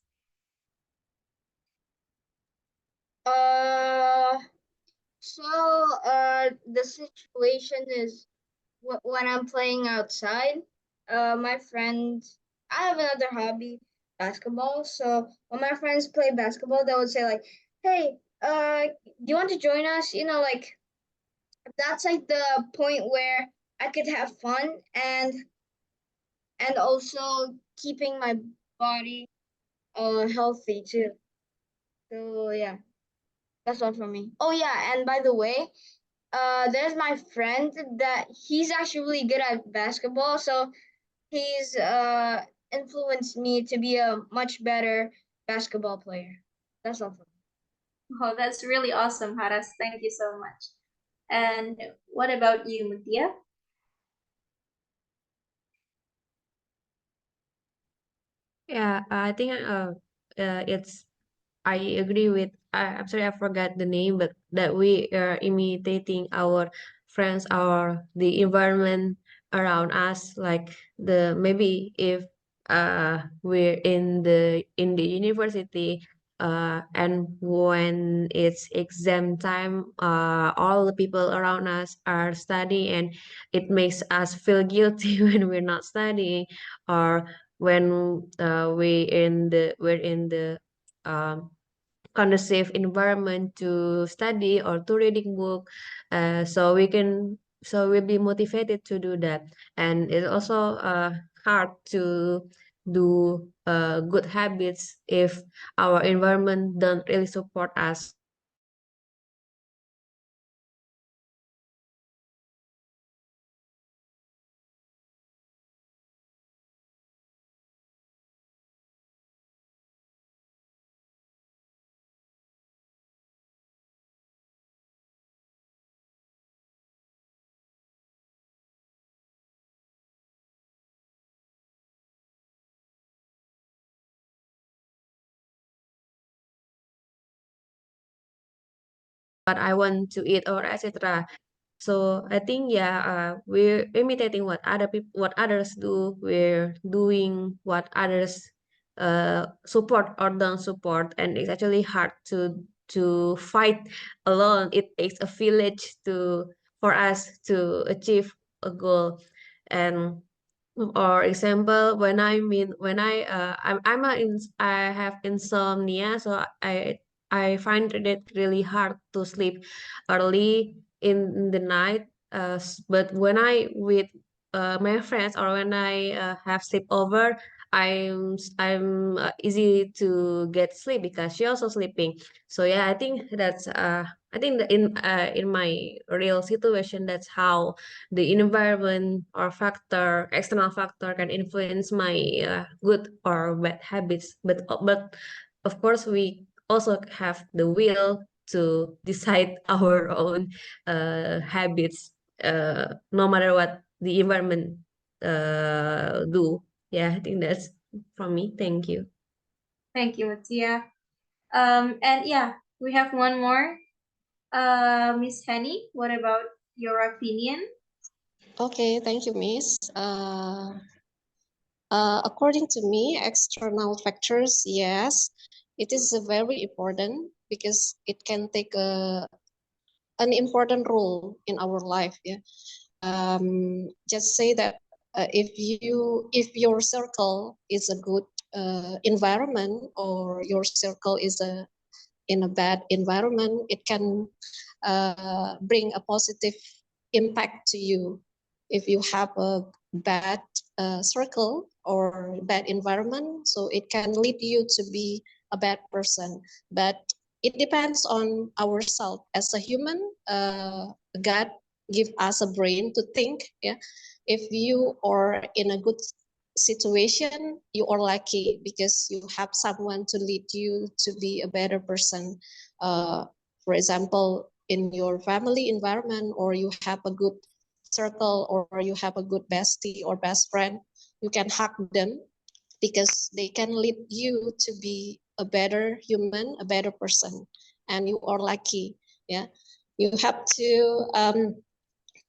C: Uh, the situation is when I'm playing outside, my friends, I have another hobby, basketball. So when my friends play basketball, they would say like, "Hey, do you want to join us?" Like that's like the point where I could have fun and also keeping my body healthy too. So yeah, that's all for me. Oh yeah, and by the way, there's my friend that he's actually really good at basketball, so he's influenced me to be a much better basketball player. That's all for me.
A: Oh, that's really awesome, Haras. Thank you so much. And what about you, Mutia?
J: Yeah, I think it's I agree with I'm sorry I forgot the name, but that we are imitating our friends or the environment around us. Like the maybe if we're in the university, and when it's exam time, all the people around us are studying, and it makes us feel guilty when we're not studying, or when we're in the um, conducive environment to study or to reading book, so we'll be motivated to do that. And it's also hard to do good habits if our environment don't really support us. what I want to eat or etc. So I think we're imitating what what others do. We're doing what others support or don't support, and it's actually hard to fight alone. It takes a village to for us to achieve a goal. And or example, I have insomnia, so I find it really hard to sleep early in the night. But when I with my friends or when I have sleepover, I'm easy to get sleep because she also sleeping. So yeah, I think that's I think that in my real situation, that's how the environment or external factor can influence my good or bad habits. But of course, we also have the will to decide our own habits, no matter what the environment do. Yeah, I think that's from me. Thank you.
A: Thank you, Matia. And yeah, we have one more. Miss Henny, what about your opinion?
K: Okay, thank you, Miss. According to me, external factors, yes, it is very important because it can take an important role in our life. Yeah, just say that if your circle is a good environment or your circle is in a bad environment, it can bring a positive impact to you. If you have a bad circle or bad environment, so it can lead you to be a bad person. But it depends on ourselves as a human. God give us a brain to think. Yeah, if you are in a good situation, you are lucky because you have someone to lead you to be a better person. For example, in your family environment, or you have a good circle, or you have a good bestie or best friend, you can hug them because they can lead you to be a better human, a better person, and you are lucky. Yeah, you have to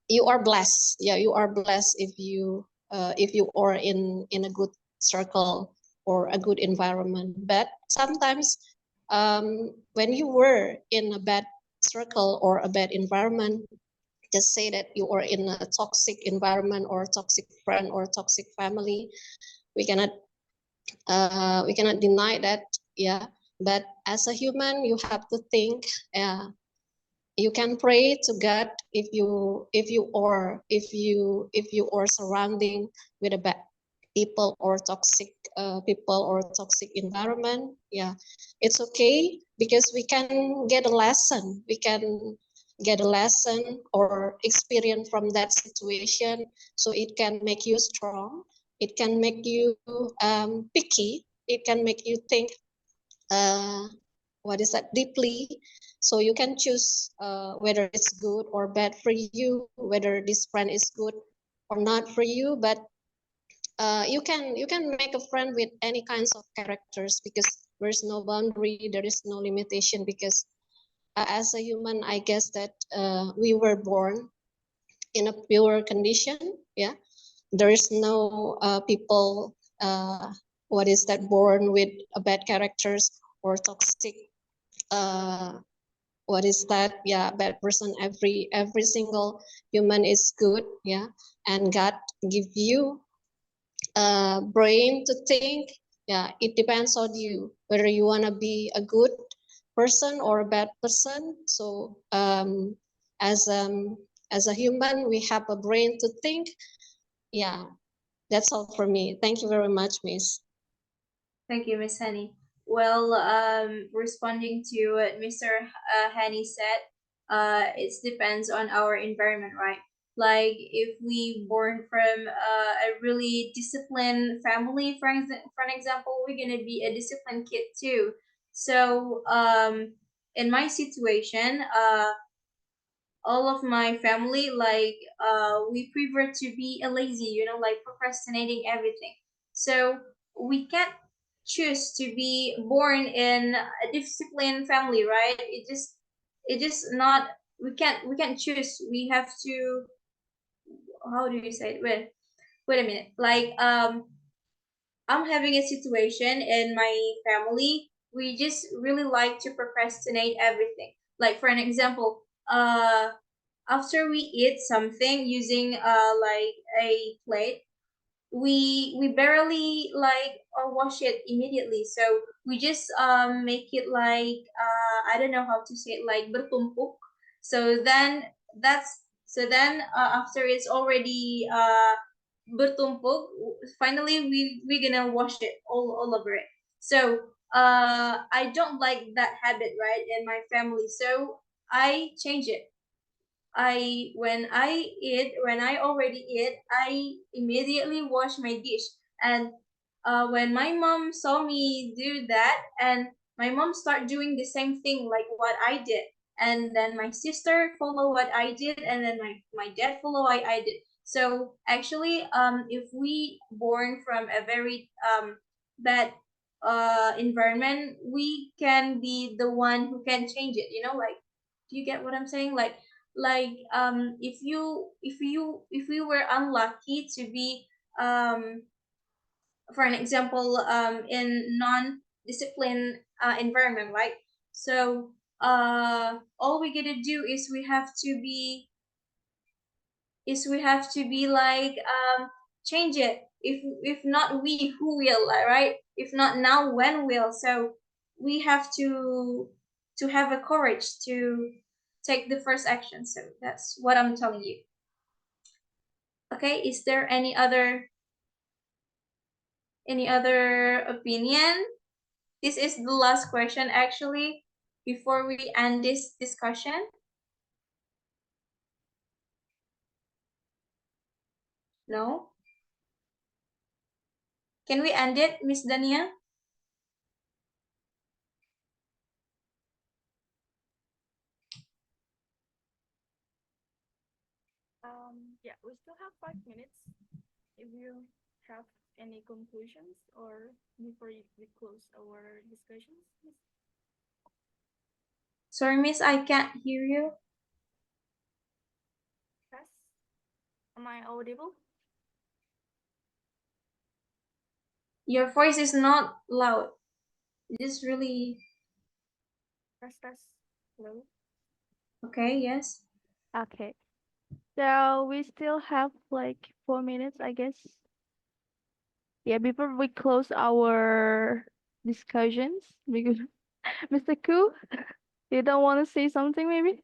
K: you are blessed. Yeah, you are blessed if you are in a good circle or a good environment. But sometimes when you were in a bad circle or a bad environment, just say that you are in a toxic environment or toxic friend or toxic family, we cannot deny that. Yeah, but as a human, you have to think. You can pray to God if you are surrounding with a bad people or toxic people or toxic environment. Yeah, it's okay because we can get a lesson. We can get a lesson or experience from that situation, so it can make you strong. It can make you picky. It can make you think what is that deeply, so you can choose whether it's good or bad for you, whether this friend is good or not for you. But you can make a friend with any kinds of characters because there's no boundary, there is no limitation, because as a human, I guess that we were born in a pure condition. Yeah, there is no people what is that born with bad characters or toxic what is that, yeah, bad person. Every single human is good. Yeah, and God give you a brain to think. Yeah, it depends on you whether you want to be a good person or a bad person. So as as a human, we have a brain to think. Yeah, that's all for me. Thank you very much, Miss.
A: Thank you, Miss Henny. Well, responding to what Mr. Henny said, it depends on our environment, right? Like if we born from a really disciplined family, for an example, we're gonna be a disciplined kid too. So, in my situation, all of my family, like we prefer to be a lazy, like procrastinating everything. So we can't choose to be born in a disciplined family, right? it just not, we can't choose. We have to, how do you say it? Wait a minute. Like I'm having a situation in my family. We just really like to procrastinate everything. Like for an example, after we eat something using like a plate, we barely like wash it immediately. So we just make it like I don't know how to say it, like bertumpuk. So then after it's already bertumpuk, finally we gonna wash it all over it. So I don't like that habit, right, in my family. So I change it. When I already eat, I immediately wash my dish. And when my mom saw me do that, and my mom start doing the same thing like what I did, and then my sister follow what I did, and then my dad follow what I did. So actually, if we born from a very bad environment, we can be the one who can change it. You know, like, do you get what I'm saying? Like if you were unlucky to be for an example in non-disciplined environment, right? So all we gotta do is we have to be like change it. If not we, who will, right? If not now, when will? So we have to have a courage to take the first action. So that's what I'm telling you. Okay, is there any other opinion? This is the last question actually before we end this discussion. No? Can we end it, Miss Dania?
E: Yeah, we still have 5 minutes. If you have any conclusions or before we close our discussions, please.
A: Sorry, Miss, I can't hear you.
E: Yes. Am I audible?
A: Your voice is not loud. It's really
E: Test. Hello.
A: okay. Yes.
E: Okay. So we still have like 4 minutes, I guess. Yeah, before we close our discussions, because Mr. Koo, you don't want to say something maybe?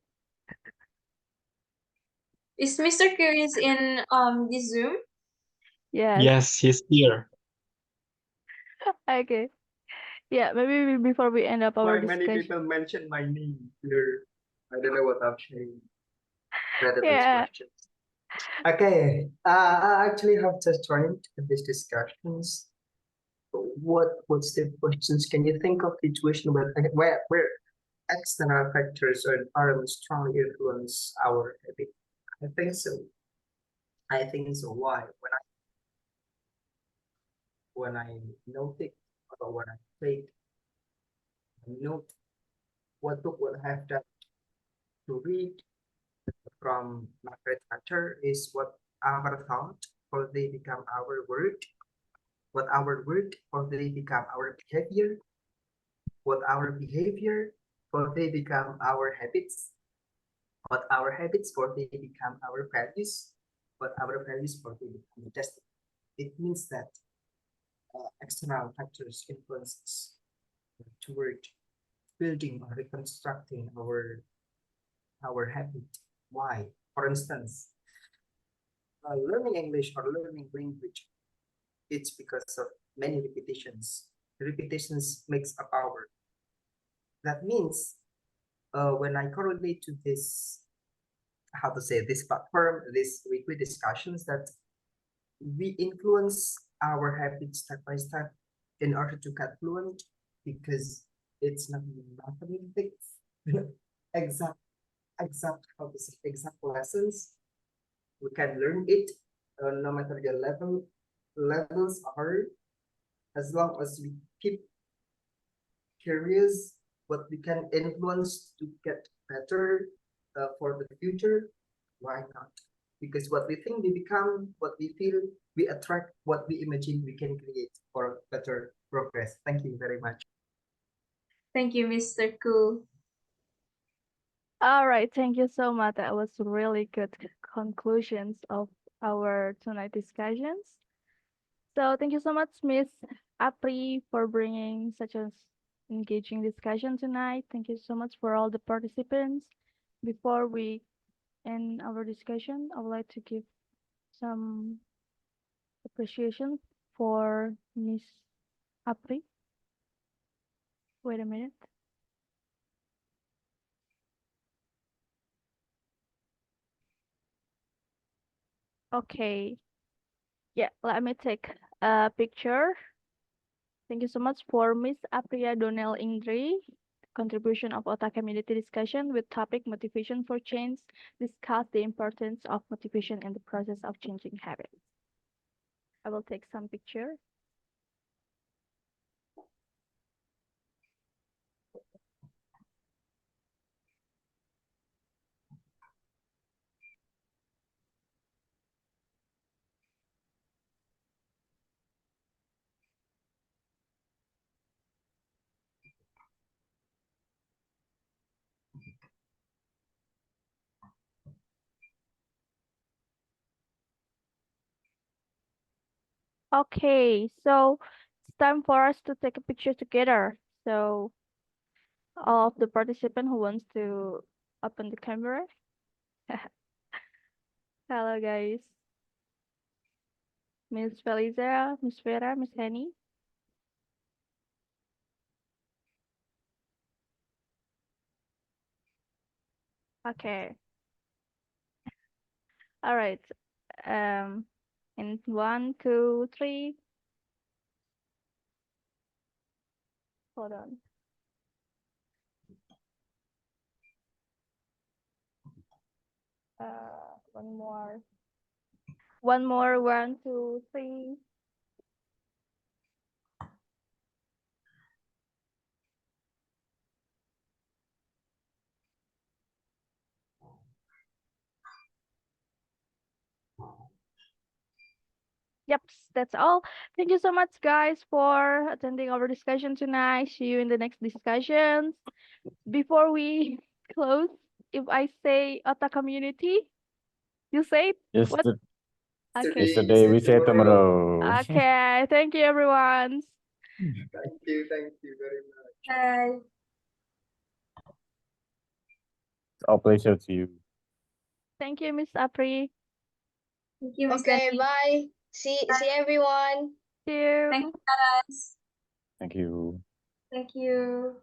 A: Is Mr. Curious in this Zoom?
E: Yes.
B: Yes, he's here.
E: Okay. Yeah, maybe before we end up our
L: Many
E: discussion.
L: people mention my name here. I don't know what I'm saying. Rather those
E: Yeah.
L: questions. Okay, I actually have just joined these discussions. What's the questions? Can you think of situation where external factors or environment strongly influence our habit? I think so. Why? When I note it, or when I take note what book will have done to read from Margaret Thatcher is what our thought or they become our word, what our word or they become our behavior, what our behavior or they become our habits, what our habits or they become our values, what our values or they become destiny. It means that external factors influences toward building or reconstructing our habit. Why? For instance, learning English or learning language, it's because of many repetitions. Repetitions makes a power. That means when I correlate to this, how to say, this platform, this weekly discussions, that we influence our habits step by step in order to get fluent, because it's not mathematics, exact, how to say, exact lessons. We can learn it no matter the levels are, as long as we keep curious, what we can influence to get better for the future, why not? Because what we think we become, what we feel, we attract, what we imagine we can create for better progress. Thank you very much.
A: Thank you, Mr. Cool.
E: All right, thank you so much. That was really good conclusions of our tonight discussions. So thank you so much, Miss Apri, for bringing such an engaging discussion tonight. Thank you so much for all the participants. Before we end our discussion, I would like to give some appreciation for Miss Apri. Wait a minute. Okay. Yeah, let me take a picture. Thank you so much for Miss Apria Donnell Indri. Contribution of OTA community discussion with topic motivation for change. Discuss the importance of motivation in the process of changing habits. I will take some picture. Okay, so it's time for us to take a picture together. So all of the participant who wants to open the camera. Hello guys. Miss Feliza, Miss Vera, Miss Henny. Okay. All right. In 1, 2, 3. Hold on. One more. One more. 1, 2, 3. Yep, that's all. Thank you so much, guys, for attending our discussion tonight. See you in the next discussions. Before we close, if I say OTA community, you say it?
G: Yes,
E: What? Okay.
G: yesterday we say tomorrow.
E: Okay. Thank you, everyone.
L: Thank you very much.
A: Bye.
G: It's our pleasure to you.
E: Thank you, Miss Apri.
A: Thank you, Miss
C: Okay,
A: Danny.
C: bye. See everyone.
E: See you.
A: Thank you, guys.
G: Thank you.
A: Thank you.